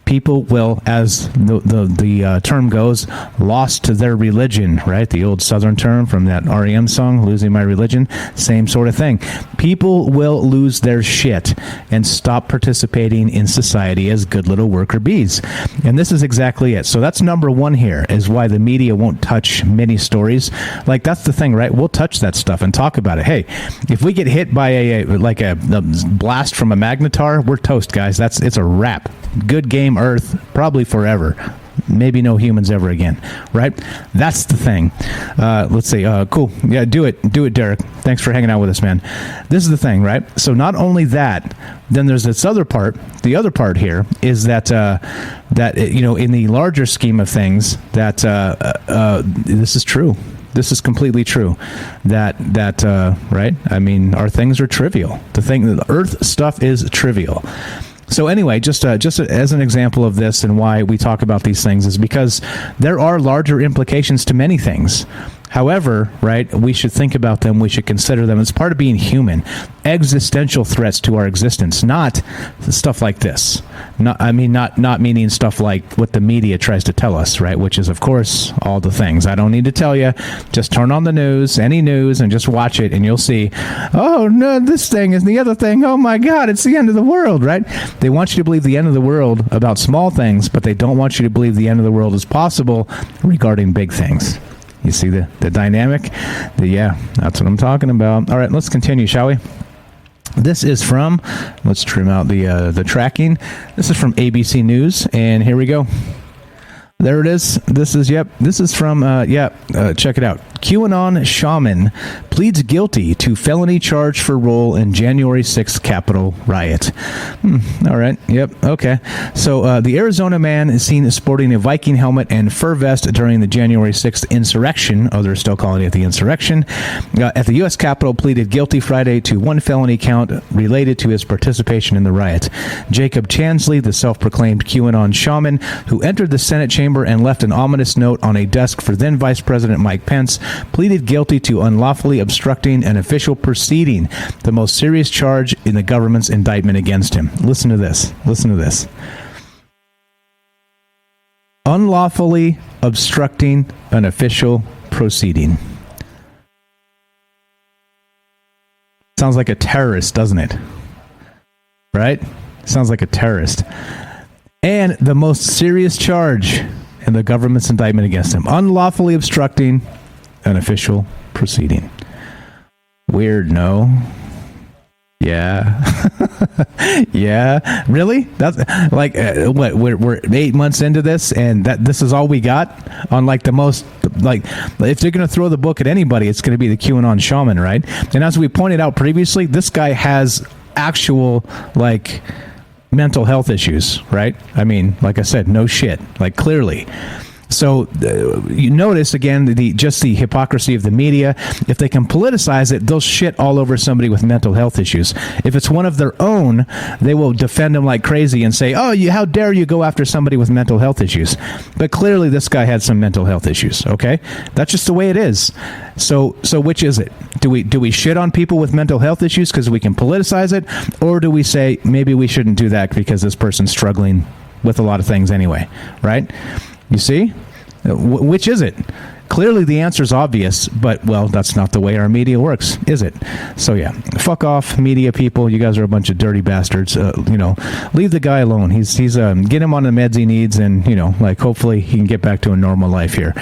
People will, as the term goes, lost to their religion, right? The old Southern term from that REM song, Losing My Religion, same sort of thing. People will lose their shit and stop participating in society as good little worker bees. And this is exactly it. So that's number one here, is why the media won't touch many stories. Like, that's the thing, right? We'll touch that stuff and talk about it. Hey, if we get hit by a blast from a magnetar, we're toast, guys. It's a wrap. Good game, Earth, probably forever. Maybe no humans ever again, right? That's the thing. Let's see. Cool. Yeah, do it, Derek. Thanks for hanging out with us, man. This is the thing, right? So not only that, then there's this other part. The other part here is that in the larger scheme of things, that this is true. This is completely true. That right? I mean, our things are trivial. The Earth stuff is trivial. So anyway, just as an example of this and why we talk about these things is because there are larger implications to many things. However, right, we should think about them. We should consider them as part of being human. Existential threats to our existence, not stuff like this. Not meaning stuff like what the media tries to tell us, right? Which is, of course, all the things. I don't need to tell you. Just turn on the news, any news, and just watch it, and you'll see, oh, no, this thing is the other thing. Oh, my God, it's the end of the world, right? They want you to believe the end of the world about small things, but they don't want you to believe the end of the world is possible regarding big things. You see the dynamic? Yeah, that's what I'm talking about. All right, let's continue, shall we? This is from, let's trim out the tracking. This is from ABC News, and here we go. There it is. This is from, check it out. QAnon shaman pleads guilty to felony charge for role in January 6th Capitol riot. All right. Yep. Okay. So the Arizona man is seen sporting a Viking helmet and fur vest during the January 6th insurrection. Oh, they're still calling it the insurrection. At the U.S. Capitol, pleaded guilty Friday to one felony count related to his participation in the riot. Jacob Chansley, the self-proclaimed QAnon shaman who entered the Senate chamber and left an ominous note on a desk for then Vice President Mike Pence, pleaded guilty to unlawfully obstructing an official proceeding, the most serious charge in the government's indictment against him. Listen to this. Unlawfully obstructing an official proceeding. Sounds like a terrorist, doesn't it? Right? Sounds like a terrorist. And the most serious charge in the government's indictment against him. Unlawfully obstructing an official proceeding. Weird, no? Yeah. Yeah. Really? That's like what? We're 8 months into this, and this is all we got on like the most like. If they're going to throw the book at anybody, it's going to be the QAnon shaman, right? And as we pointed out previously, this guy has actual like mental health issues, right? I mean, like I said, no shit, like clearly. So you notice again the hypocrisy of the media. If they can politicize it, they'll shit all over somebody with mental health issues. If it's one of their own, they will defend them like crazy and say, "Oh, how dare you go after somebody with mental health issues?" But clearly, this guy had some mental health issues. Okay, that's just the way it is. So which is it? Do we shit on people with mental health issues because we can politicize it, or do we say maybe we shouldn't do that because this person's struggling with a lot of things anyway, right? You see? Which is it? Clearly the answer is obvious, but, well, that's not the way our media works, is it? So, yeah, fuck off, media people. You guys are a bunch of dirty bastards. Leave the guy alone. He's get him on the meds he needs, and, hopefully he can get back to a normal life here.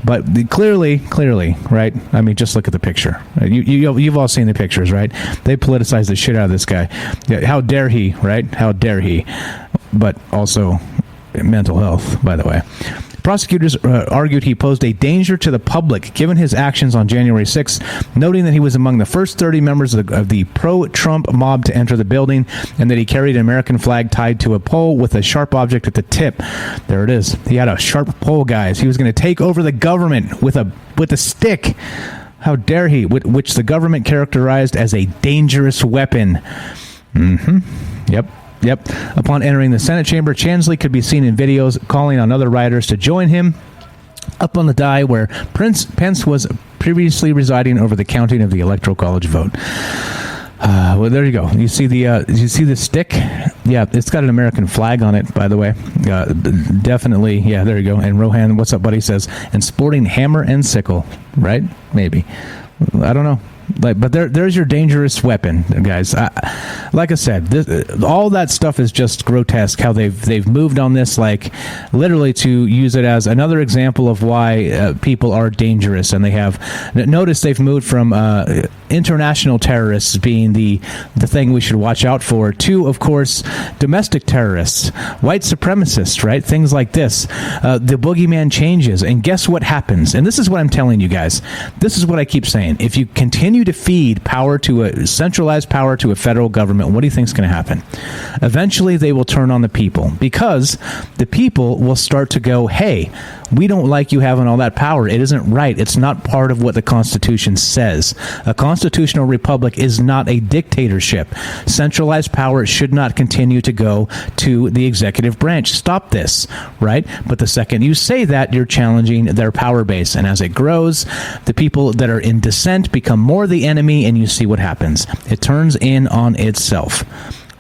But clearly, right? I mean, just look at the picture. You've all seen the pictures, right? They politicize the shit out of this guy. How dare he, right? How dare he? But also mental health, by the way. Prosecutors argued he posed a danger to the public given his actions on January 6th, noting that he was among the first 30 members of the pro-Trump mob to enter the building and that he carried an American flag tied to a pole with a sharp object at the tip. There it is. He had a sharp pole, guys. He was going to take over the government with a stick. How dare he? Which the government characterized as a dangerous weapon. Yep. Upon entering the Senate chamber, Chansley could be seen in videos calling on other rioters to join him up on the dais where Pence was previously residing over the counting of the Electoral College vote. Well, there you go. You see the stick? Yeah, it's got an American flag on it, by the way. Definitely. Yeah, there you go. And Rohan, what's up, buddy, says, and sporting hammer and sickle, right? Maybe. I don't know. But there's your dangerous weapon, guys. Like I said, all that stuff is just grotesque. How they've moved on this, like literally to use it as another example of why people are dangerous. And they have noticed they've moved from international terrorists being the thing we should watch out for to, of course, domestic terrorists, white supremacists, right? Things like this. The boogeyman changes, and guess what happens? And this is what I'm telling you guys. This is what I keep saying. If you continue to feed power to a centralized power to a federal government, what do you think is going to happen? Eventually, they will turn on the people because the people will start to go, hey, we don't like you having all that power. It isn't right. It's not part of what the Constitution says. A constitutional republic is not a dictatorship. Centralized power should not continue to go to the executive branch. Stop this, right? But the second you say that, you're challenging their power base. And as it grows, the people that are in dissent become more the enemy, and you see what happens. It turns in on itself,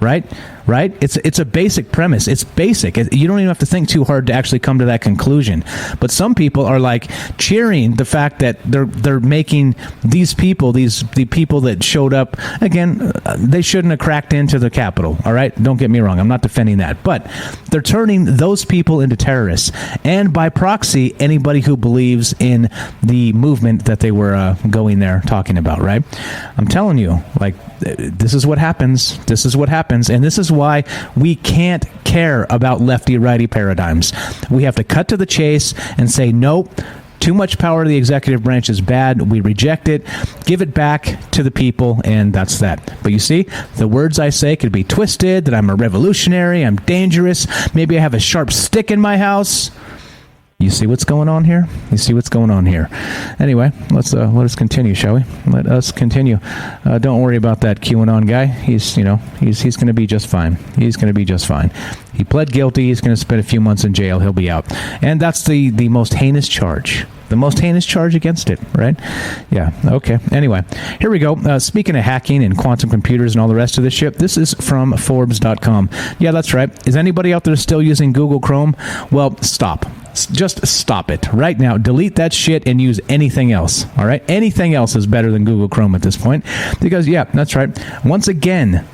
right? right? It's a basic premise. It's basic. You don't even have to think too hard to actually come to that conclusion. But some people are like cheering the fact that they're making these people, the people that showed up, again, they shouldn't have cracked into the Capitol, all right? Don't get me wrong. I'm not defending that. But they're turning those people into terrorists. And by proxy, anybody who believes in the movement that they were going there talking about, right? I'm telling you, like, this is what happens. This is what happens. And this is why we can't care about lefty-righty paradigms. We have to cut to the chase and say, nope, too much power to the executive branch is bad. We reject it. Give it back to the people, and that's that. But you see, the words I say could be twisted, that I'm a revolutionary, I'm dangerous, maybe I have a sharp stick in my house. You see what's going on here? You see what's going on here? Anyway, let us continue, shall we? Let us continue. Don't worry about that QAnon guy. He's going to be just fine. He's going to be just fine. He pled guilty. He's going to spend a few months in jail. He'll be out. And that's the most heinous charge. The most heinous charge against it, right? Yeah, okay. Anyway, here we go. Speaking of hacking and quantum computers and all the rest of this shit, this is from Forbes.com. Yeah, that's right. Is anybody out there still using Google Chrome? Well, stop. Just stop it right now. Delete that shit and use anything else, all right? Anything else is better than Google Chrome at this point. Because, yeah, that's right. Once again,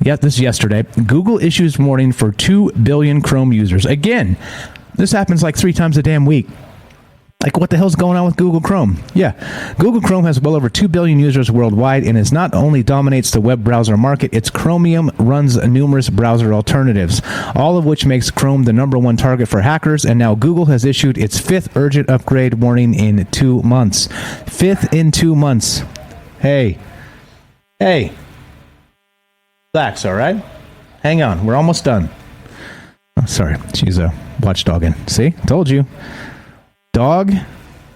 yeah, this is yesterday, Google issues warning for 2 billion Chrome users. Again, this happens like 3 times a damn week. Like, what the hell's going on with Google Chrome? Yeah, Google Chrome has well over 2 billion users worldwide, and it not only dominates the web browser market, its Chromium runs numerous browser alternatives, all of which makes Chrome the #1 target for hackers, and now Google has issued its 5th urgent upgrade warning in 2 months. 5th in 2 months. Hey. Relax, all right? Hang on, we're almost done. Oh, sorry, she's watchdogging. See? Told you. Dog,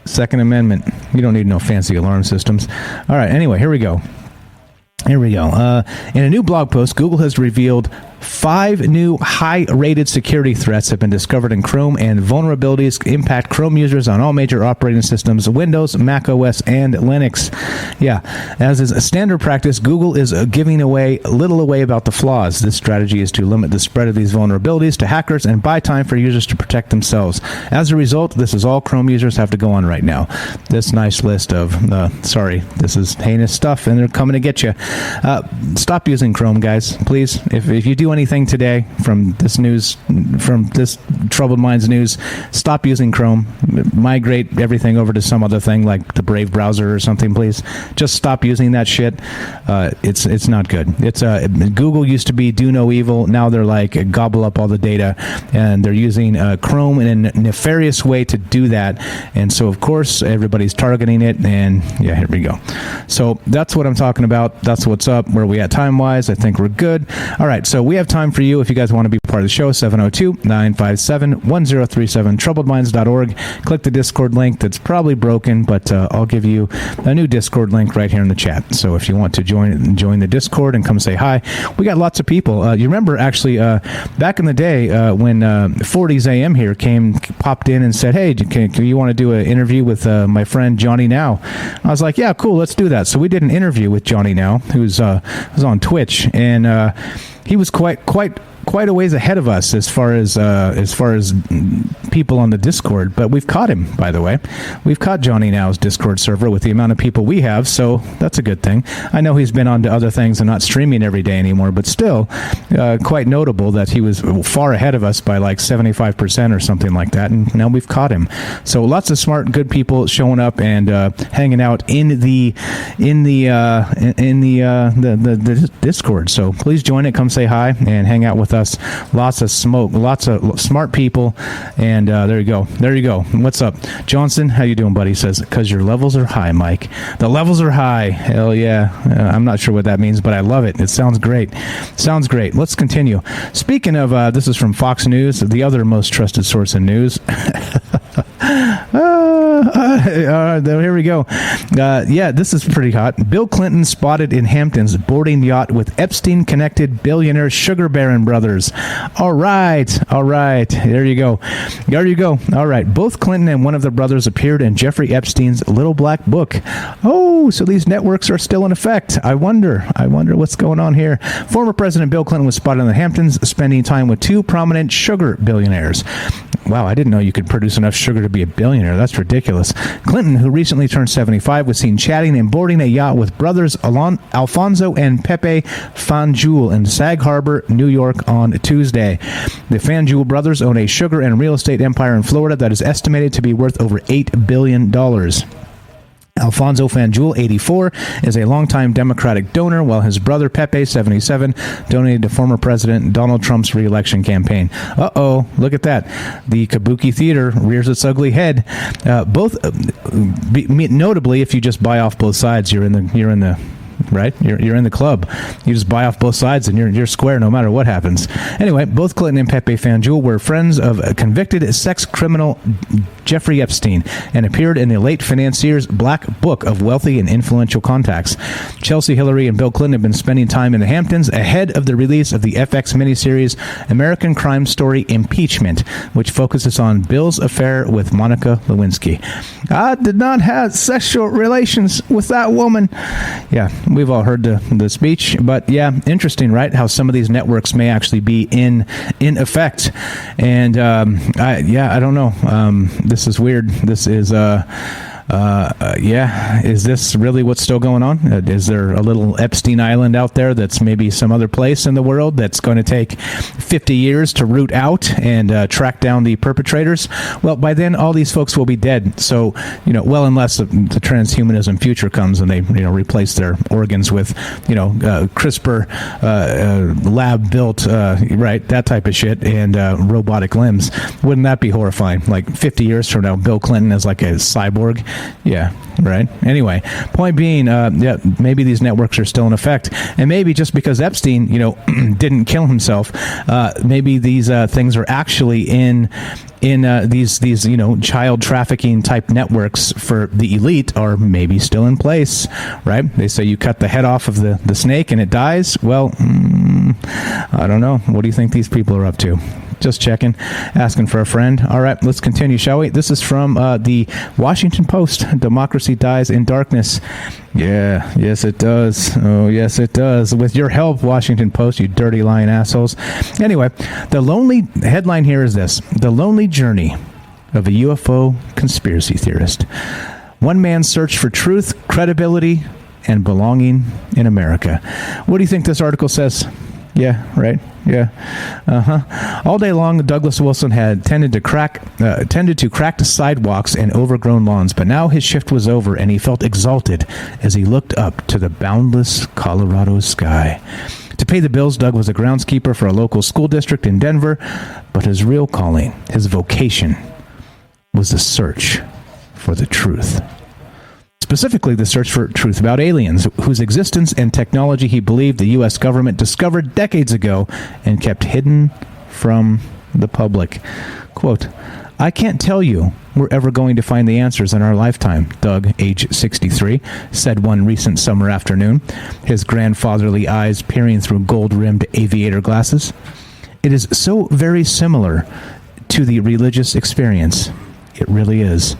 Second Amendment. You don't need no fancy alarm systems. All right, anyway, here we go. In a new blog post, Google has revealed 5 new high-rated security threats have been discovered in Chrome, and vulnerabilities impact Chrome users on all major operating systems, Windows, Mac OS, and Linux. Yeah, as is a standard practice, Google is giving little away about the flaws. This strategy is to limit the spread of these vulnerabilities to hackers and buy time for users to protect themselves. As a result, this is all Chrome users have to go on right now. This nice list of, this is heinous stuff, and they're coming to get you. Stop using Chrome, guys, please. If you do anything today from this news, from this Troubled Minds news, stop using Chrome. Migrate everything over to some other thing like the Brave browser or something, please. Just stop using that shit. It's not good. It's Google used to be do no evil. Now they're like gobble up all the data, and they're using Chrome in a nefarious way to do that. And so, of course, everybody's targeting it. And yeah, here we go. So that's what I'm talking about. That's what's up. Where are we at time-wise? I think we're good. All right, so we have time for you if you guys want to be part of the show. 702-957-1037, troubledminds.org. Click the Discord link. That's probably broken, but I'll give you a new Discord link right here in the chat. So if you want to join the Discord and come say hi, we got lots of people. You remember, actually, back in the day when 40s AM here popped in and said, hey, you want to do an interview with my friend Johnny Now? I was like, yeah, cool, let's do that. So we did an interview with Johnny Now, who's on Twitch, and he was quite a ways ahead of us as far as people on the Discord, but we've caught him, by the way. We've caught Johnny Now's Discord server with the amount of people we have, so that's a good thing. I know he's been on to other things and not streaming every day anymore, but still quite notable that he was far ahead of us by like 75% or something like that, and now we've caught him. So lots of smart, good people showing up and hanging out in the Discord. So please join it, come say hi, and hang out with us. Lots of smoke, lots of smart people, and there you go. What's up, Johnson? How you doing, buddy? He says, because your levels are high, Mike. The levels are high. Hell yeah. I'm not sure what that means, but I love it. It sounds great. Let's continue. Speaking of, this is from Fox News, the other most trusted source in news. Here we go. Yeah, this is pretty hot. Bill Clinton spotted in Hamptons boarding yacht with Epstein-connected billionaire sugar baron brothers. All right. There you go. All right. Both Clinton and one of the brothers appeared in Jeffrey Epstein's Little Black Book. Oh, so these networks are still in effect. I wonder what's going on here. Former President Bill Clinton was spotted in the Hamptons spending time with two prominent sugar billionaires. Wow, I didn't know you could produce enough sugar to be a billionaire. That's ridiculous. Clinton, who recently turned 75, was seen chatting and boarding a yacht with brothers Alfonso and Pepe Fanjul in Sag Harbor, New York on Tuesday. The Fanjul brothers own a sugar and real estate empire in Florida that is estimated to be worth over $8 billion. Alfonso Fanjul, 84, is a longtime Democratic donor, while his brother Pepe, 77, donated to former President Donald Trump's re-election campaign. Uh-oh, look at that. The Kabuki Theater rears its ugly head. Notably, if you just buy off both sides, you're in the right? You're in the club. You just buy off both sides and you're square no matter what happens. Anyway, both Clinton and Pepe Fanjul were friends of convicted sex criminal Jeffrey Epstein and appeared in the late financier's Black Book of wealthy and influential contacts. Chelsea Hillary and Bill Clinton have been spending time in the Hamptons ahead of the release of the FX miniseries American Crime Story Impeachment, which focuses on Bill's affair with Monica Lewinsky. I did not have sexual relations with that woman. Yeah, we've all heard the speech, but yeah, interesting, right? How some of these networks may actually be in effect. And I don't know. This is weird. This is is this really what's still going on? Is there a little Epstein Island out there that's maybe some other place in the world that's going to take 50 years to root out and track down the perpetrators? Well, by then all these folks will be dead. So, unless the transhumanism future comes and they, replace their organs with, CRISPR lab built, right, that type of shit, and robotic limbs. Wouldn't that be horrifying? Like 50 years from now, Bill Clinton is like a cyborg. Yeah, right. Anyway, point being, maybe these networks are still in effect, and maybe just because Epstein, didn't kill himself, maybe these things are actually in these child trafficking type networks for the elite are maybe still in place, right? They say you cut the head off of the snake and it dies. Well, I don't know. What do you think these people are up to? Just checking, asking for a friend. All right, let's continue, shall we? This is from the Washington Post. Democracy dies in darkness. Yeah, yes it does. Oh, yes it does. With your help, Washington Post, you dirty lying assholes. Anyway, the headline here is this: The Lonely Journey of a UFO Conspiracy Theorist. One man's search for truth, credibility, and belonging in America. What do you think this article says? Yeah, right. Yeah. All day long, Douglas Wilson had tended to cracked sidewalks and overgrown lawns, but now his shift was over, and he felt exalted as he looked up to the boundless Colorado sky. To pay the bills, Doug was a groundskeeper for a local school district in Denver, but his real calling, his vocation, was the search for the truth. Specifically, the search for truth about aliens, whose existence and technology he believed the U.S. government discovered decades ago and kept hidden from the public. Quote, I can't tell you we're ever going to find the answers in our lifetime, Doug, age 63, said one recent summer afternoon, his grandfatherly eyes peering through gold-rimmed aviator glasses. It is so very similar to the religious experience. It really is.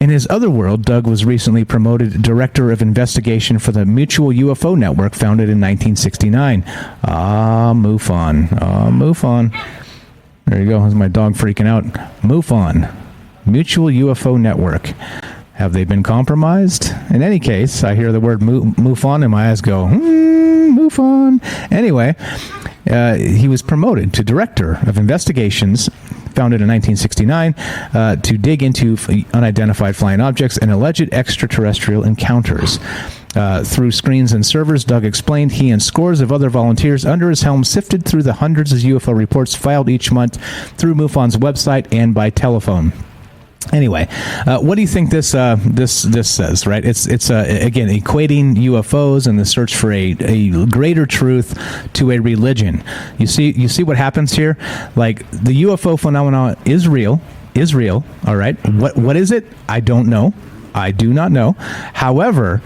In his other world, Doug was recently promoted Director of Investigation for the Mutual UFO Network, founded in 1969. MUFON. There you go. That's my dog freaking out. MUFON. Mutual UFO Network. Have they been compromised? In any case, I hear the word MUFON and my eyes go, MUFON. Anyway, he was promoted to Director of Investigations, founded in 1969, to dig into unidentified flying objects and alleged extraterrestrial encounters. Through screens and servers, Doug explained, he and scores of other volunteers under his helm sifted through the hundreds of UFO reports filed each month through MUFON's website and by telephone. Anyway, what do you think this says? Right, it's again equating UFOs and the search for a greater truth to a religion. You see what happens here. Like, the UFO phenomenon is real. is real. All right. What is it? I don't know. I do not know. However,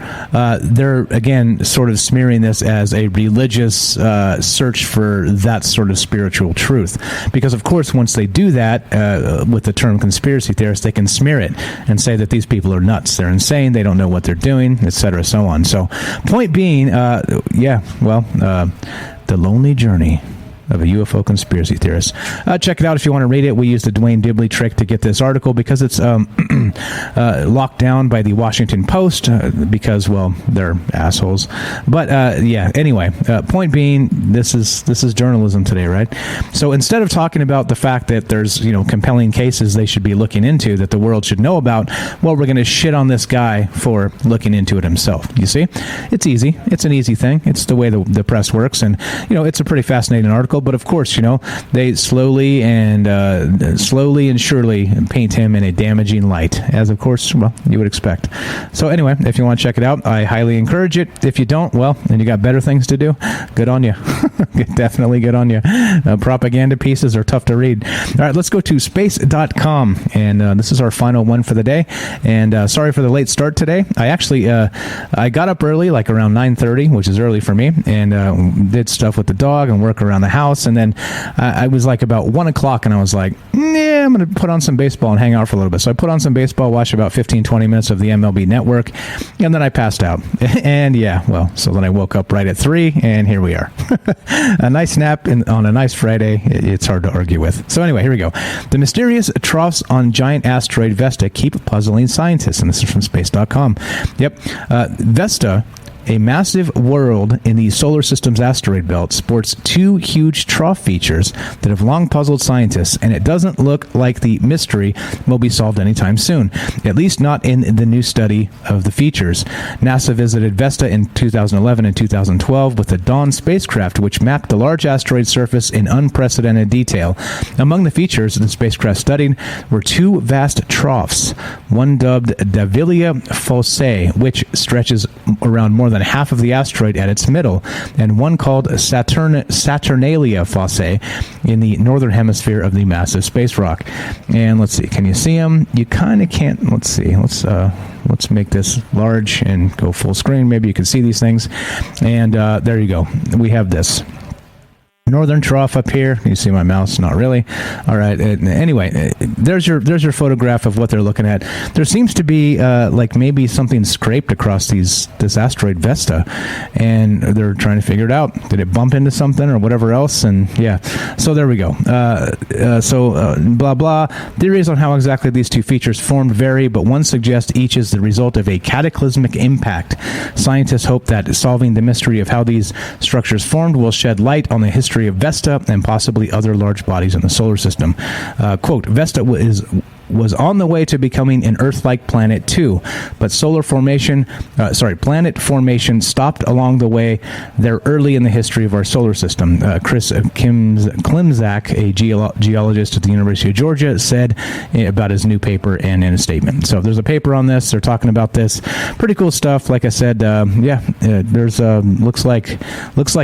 they're, again, sort of smearing this as a religious search for that sort of spiritual truth. Because, of course, once they do that with the term conspiracy theorist, they can smear it and say that these people are nuts. They're insane. They don't know what they're doing, etc., so on. So, point being, the lonely journey of a UFO conspiracy theorist. Check it out if you want to read it. We used the Dwayne Dibley trick to get this article because it's locked down by the Washington Post because, well, they're assholes. But anyway, point being, this is journalism today, right? So instead of talking about the fact that there's compelling cases they should be looking into that the world should know about, well, we're going to shit on this guy for looking into it himself. You see, it's easy. It's an easy thing. It's the way the press works, and it's a pretty fascinating article. But of course, they slowly and surely paint him in a damaging light, as of course, well, you would expect. So anyway, if you want to check it out, I highly encourage it. If you don't, well, and you got better things to do, good on you. Definitely good on you. Propaganda pieces are tough to read. All right, let's go to space.com, and this is our final one for the day. And sorry for the late start today. I actually I got up early, like around 9:30, which is early for me, and did stuff with the dog and work around the house. And then I was like about 1 o'clock, and I was like, I'm going to put on some baseball and hang out for a little bit. So I put on some baseball, watched about 15-20 minutes of the MLB Network, and then I passed out. And so then I woke up right at 3, and here we are. A nice nap on a nice Friday. It's hard to argue with. So anyway, here we go. The mysterious troughs on giant asteroid Vesta keep puzzling scientists, and this is from space.com. Yep. Vesta, a massive world in the solar system's asteroid belt, sports 2 huge trough features that have long puzzled scientists, and it doesn't look like the mystery will be solved anytime soon, at least not in the new study of the features. NASA visited Vesta in 2011 and 2012 with the Dawn spacecraft, which mapped the large asteroid surface in unprecedented detail. Among the features the spacecraft studied were 2 vast troughs, one dubbed Davilia Fossae, which stretches around more than half of the asteroid at its middle, and one called Saturnalia Fossae in the northern hemisphere of the massive space rock. And let's see, can you see them? You kind of can't. Let's see. Let's make this large and go full screen. Maybe you can see these things. And there you go. We have this northern trough up here. You see my mouse? Not really. All right. Anyway, there's your photograph of what they're looking at. There seems to be like maybe something scraped across this asteroid Vesta, and they're trying to figure it out. Did it bump into something or whatever else? And so there we go. Blah blah. Theories on how exactly these 2 features formed vary, but one suggests each is the result of a cataclysmic impact. Scientists hope that solving the mystery of how these structures formed will shed light on the history of Vesta and possibly other large bodies in the solar system. Quote, Vesta was on the way to becoming an Earth-like planet too, but planet formation stopped along the way there early in the history of our solar system. Chris Klimczak, a geologist at the University of Georgia, said about his new paper and in a statement. So there's a paper on this. They're talking about this. Pretty cool stuff. Like I said, there's looks like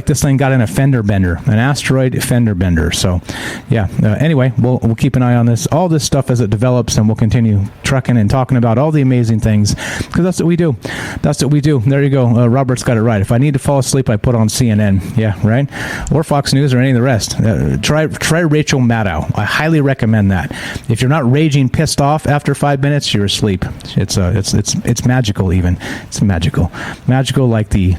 this thing got in a fender bender, an asteroid fender bender. So anyway, we'll keep an eye on this. All this stuff as it develops, and we'll continue trucking and talking about all the amazing things, because that's what we do. There you go. Robert's got it right. If I need to fall asleep, I put on CNN. Yeah, right? Or Fox News or any of the rest. Try Rachel Maddow. I highly recommend that. If you're not raging pissed off after 5 minutes, you're asleep. It's magical even. It's magical like the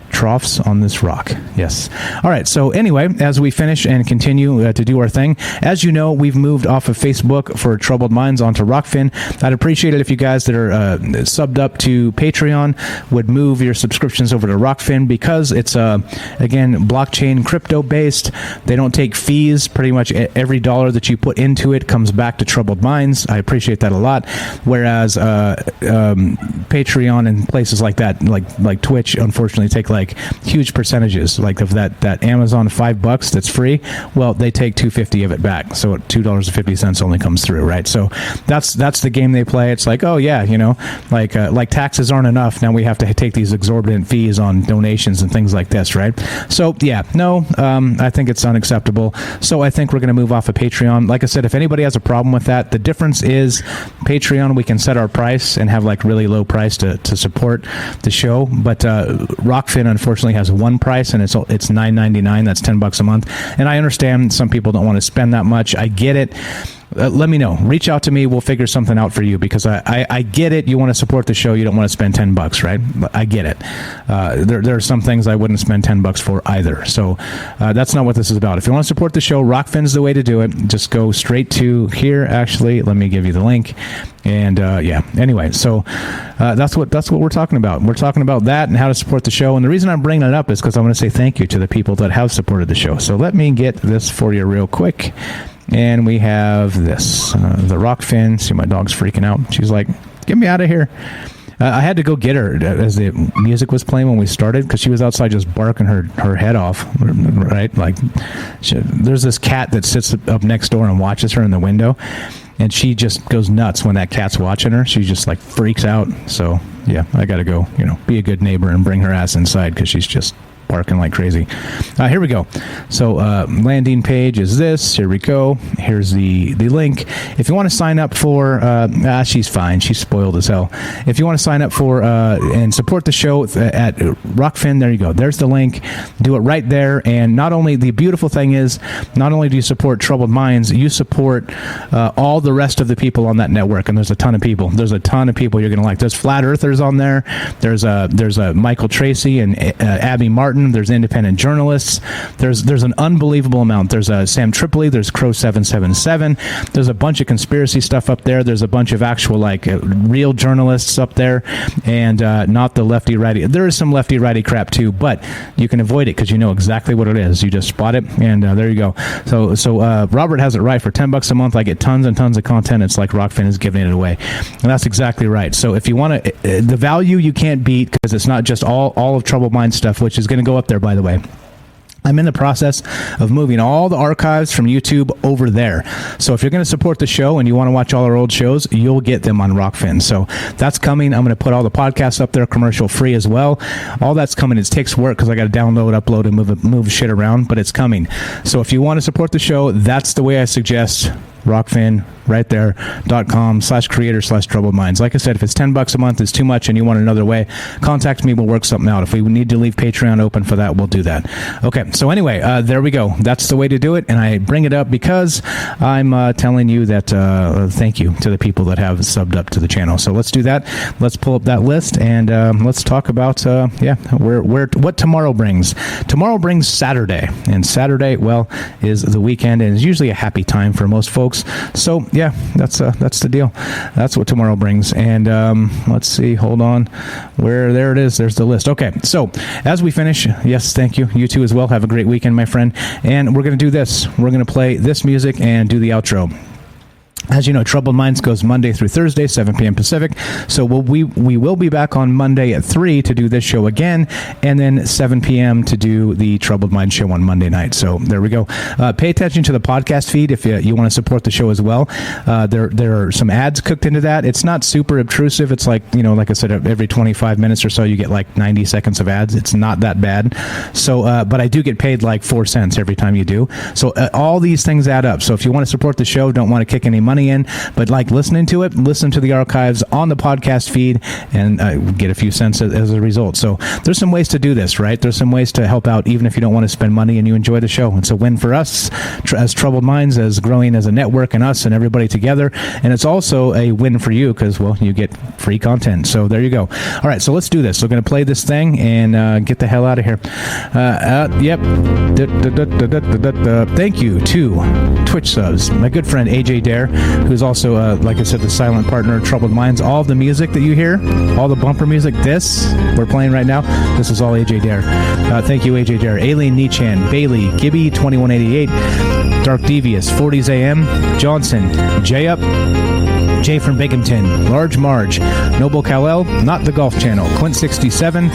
troughs on this rock. Yes. All right. So anyway, as we finish and continue to do our thing, as you know, we've moved off of Facebook for Troubled Minds onto Rockfin. I'd appreciate it if you guys that are subbed up to Patreon would move your subscriptions over to Rockfin, because it's again, blockchain crypto based. They don't take fees. Pretty much every dollar that you put into it comes back to Troubled Minds. I appreciate that a lot. Whereas Patreon and places like that, like Twitch, unfortunately take take like huge percentages, like of that Amazon $5 that's free. Well, they take $2.50 of it back, so $2.50 only comes through, right? So that's the game they play. It's like, oh yeah, like taxes aren't enough. Now we have to take these exorbitant fees on donations and things like this, right? So yeah, no, I think it's unacceptable. So I think we're going to move off of Patreon. Like I said, if anybody has a problem with that, the difference is Patreon, we can set our price and have like really low price to support the show. But Rockfin unfortunately has one price, and it's $9.99. That's $10 a month. And I understand some people don't want to spend that much. I get it. Let me know. Reach out to me. We'll figure something out for you, because I get it. You want to support the show. You don't want to spend $10, right? I get it. There are some things I wouldn't spend $10 for either. So that's not what this is about. If you want to support the show, Rockfin's the way to do it. Just go straight to here. Actually, let me give you the link. And yeah, anyway, so that's what we're talking about. We're talking about that and how to support the show. And the reason I'm bringing it up is because I want to say thank you to the people that have supported the show. So let me get this for you real quick. And we have this, the Rockfin. See, my dog's freaking out. She's like, get me out of here. I had to go get her as the music was playing when we started, because she was outside just barking her head off, right? Like, there's this cat that sits up next door and watches her in the window, and she just goes nuts when that cat's watching her. She just, like, freaks out. So, yeah, I got to go, be a good neighbor and bring her ass inside, because she's just barking like crazy. Here we go. So landing page is this. Here we go. Here's the link. If you want to sign up for she's fine. She's spoiled as hell. If you want to sign up for and support the show at Rockfin, there you go. There's the link. Do it right there. And not only, the beautiful thing is, not only do you support Troubled Minds, you support all the rest of the people on that network. And there's a ton of people. There's a ton of people you're going to like. There's Flat Earthers on there. There's a Michael Tracy and Abby Martin. There's independent journalists. There's an unbelievable amount. There's Sam Tripoli. There's Crow 777. There's a bunch of conspiracy stuff up there. There's a bunch of actual real journalists up there, and not the lefty righty. There is some lefty righty crap too, but you can avoid it because you know exactly what it is. You just spot it, and there you go. So Robert has it right. For $10 a month, I get tons and tons of content. It's like Rockfin is giving it away, and that's exactly right. So if you want to, the value you can't beat, because it's not just all of Troubled Minds stuff, which is going to go up there, by the way. I'm in the process of moving all the archives from YouTube over there. So if you're going to support the show and you want to watch all our old shows, you'll get them on Rockfin. So that's coming. I'm going to put all the podcasts up there commercial free as well. All that's coming. It takes work because I got to download, upload, and move shit around, but it's coming. So if you want to support the show, that's the way I suggest. Rockfin, right there, .com/creator/troubled minds. Like I said, if it's $10 a month is too much and you want another way, contact me. We'll work something out. If we need to leave Patreon open for that, we'll do that. Okay, so anyway, there we go. That's the way to do it, and I bring it up because I'm telling you that thank you to the people that have subbed up to the channel. So let's do that. Let's pull up that list, and let's talk about what tomorrow brings. Tomorrow brings Saturday, and Saturday, well, is the weekend, and is usually a happy time for most folks. So yeah, that's the deal. That's what tomorrow brings. And let's see, hold on, there it is. There's the list. Okay, so as we finish, yes, thank you. You too as well. Have a great weekend, my friend. And we're going to do this. We're going to play this music and do the outro. As you know, Troubled Minds goes Monday through Thursday, 7 p.m. Pacific. So we will be back on Monday at 3 to do this show again, and then 7 p.m. to do the Troubled Minds show on Monday night. So there we go. Pay attention to the podcast feed if you want to support the show as well. There are some ads cooked into that. It's not super obtrusive. It's like I said, every 25 minutes or so you get like 90 seconds of ads. It's not that bad. So, but I do get paid like 4 cents every time you do. So all these things add up. So if you want to support the show, don't want to kick any money in, but like listening to it, listen to the archives on the podcast feed, and get a few cents as a result. So there's some ways to do this, right? There's some ways to help out even if you don't want to spend money and you enjoy the show. It's a win for us as Troubled Minds, as growing as a network, and us and everybody together. And it's also a win for you because, well, you get free content. So there you go. All right, so let's do this. We're going to play this thing and get the hell out of here. Yep. Thank you to Twitch subs. My good friend AJ Dare, who's also, like I said, the silent partner of Troubled Minds. All of the music that you hear, all the bumper music, this we're playing right now, this is all AJ Dare. Thank you, AJ Dare. Alien Nichan, Bailey, Gibby, 2188, Dark Devious, 40s AM, Johnson, J Up, Jay from Binghamton, Large Marge, Noble Kal-El, Not the Golf Channel, Clint67,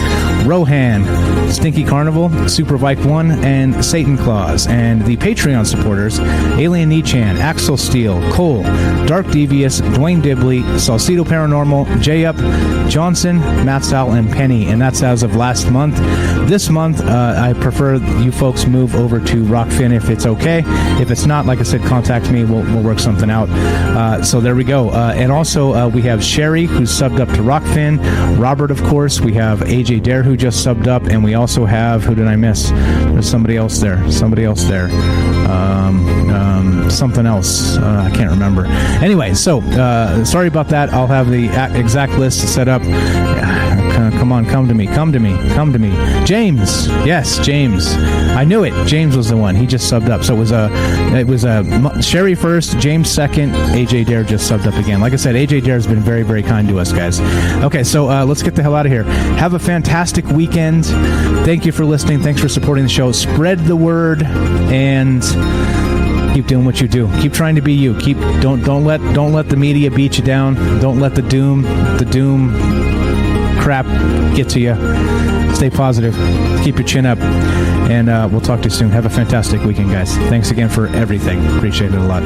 Rohan, Stinky Carnival, Super Vike 1, and Satan Claus. And the Patreon supporters, Alien Nichan, Axel Steele, Cole, Dark Devious, Dwayne Dibley, Salcedo Paranormal, J Up, Johnson, Matt Sal, and Penny. And that's as of last month. This month, I prefer you folks move over to Rockfin if it's okay. If it's not, like I said, contact me. We'll work something out. So there we go. And also, we have Sherry, who's subbed up to Rockfin. Robert, of course. We have AJ Dare, who just subbed up. And we also have, who did I miss? There's somebody else there. Something else. I can't remember. Anyway, so sorry about that. I'll have the exact list set up. Come on, come to me. James. Yes, James. I knew it. James was the one. He just subbed up. So it was Sherry first, James second, AJ Dare just subbed up again. Like I said, AJ Dare has been very, very kind to us, guys. Okay, so let's get the hell out of here. Have a fantastic weekend. Thank you for listening. Thanks for supporting the show. Spread the word and keep doing what you do. Keep trying to be you. Don't let the media beat you down. Don't let the doom crap get to you. Stay positive. Keep your chin up. And we'll talk to you soon. Have a fantastic weekend, guys. Thanks again for everything. Appreciate it a lot.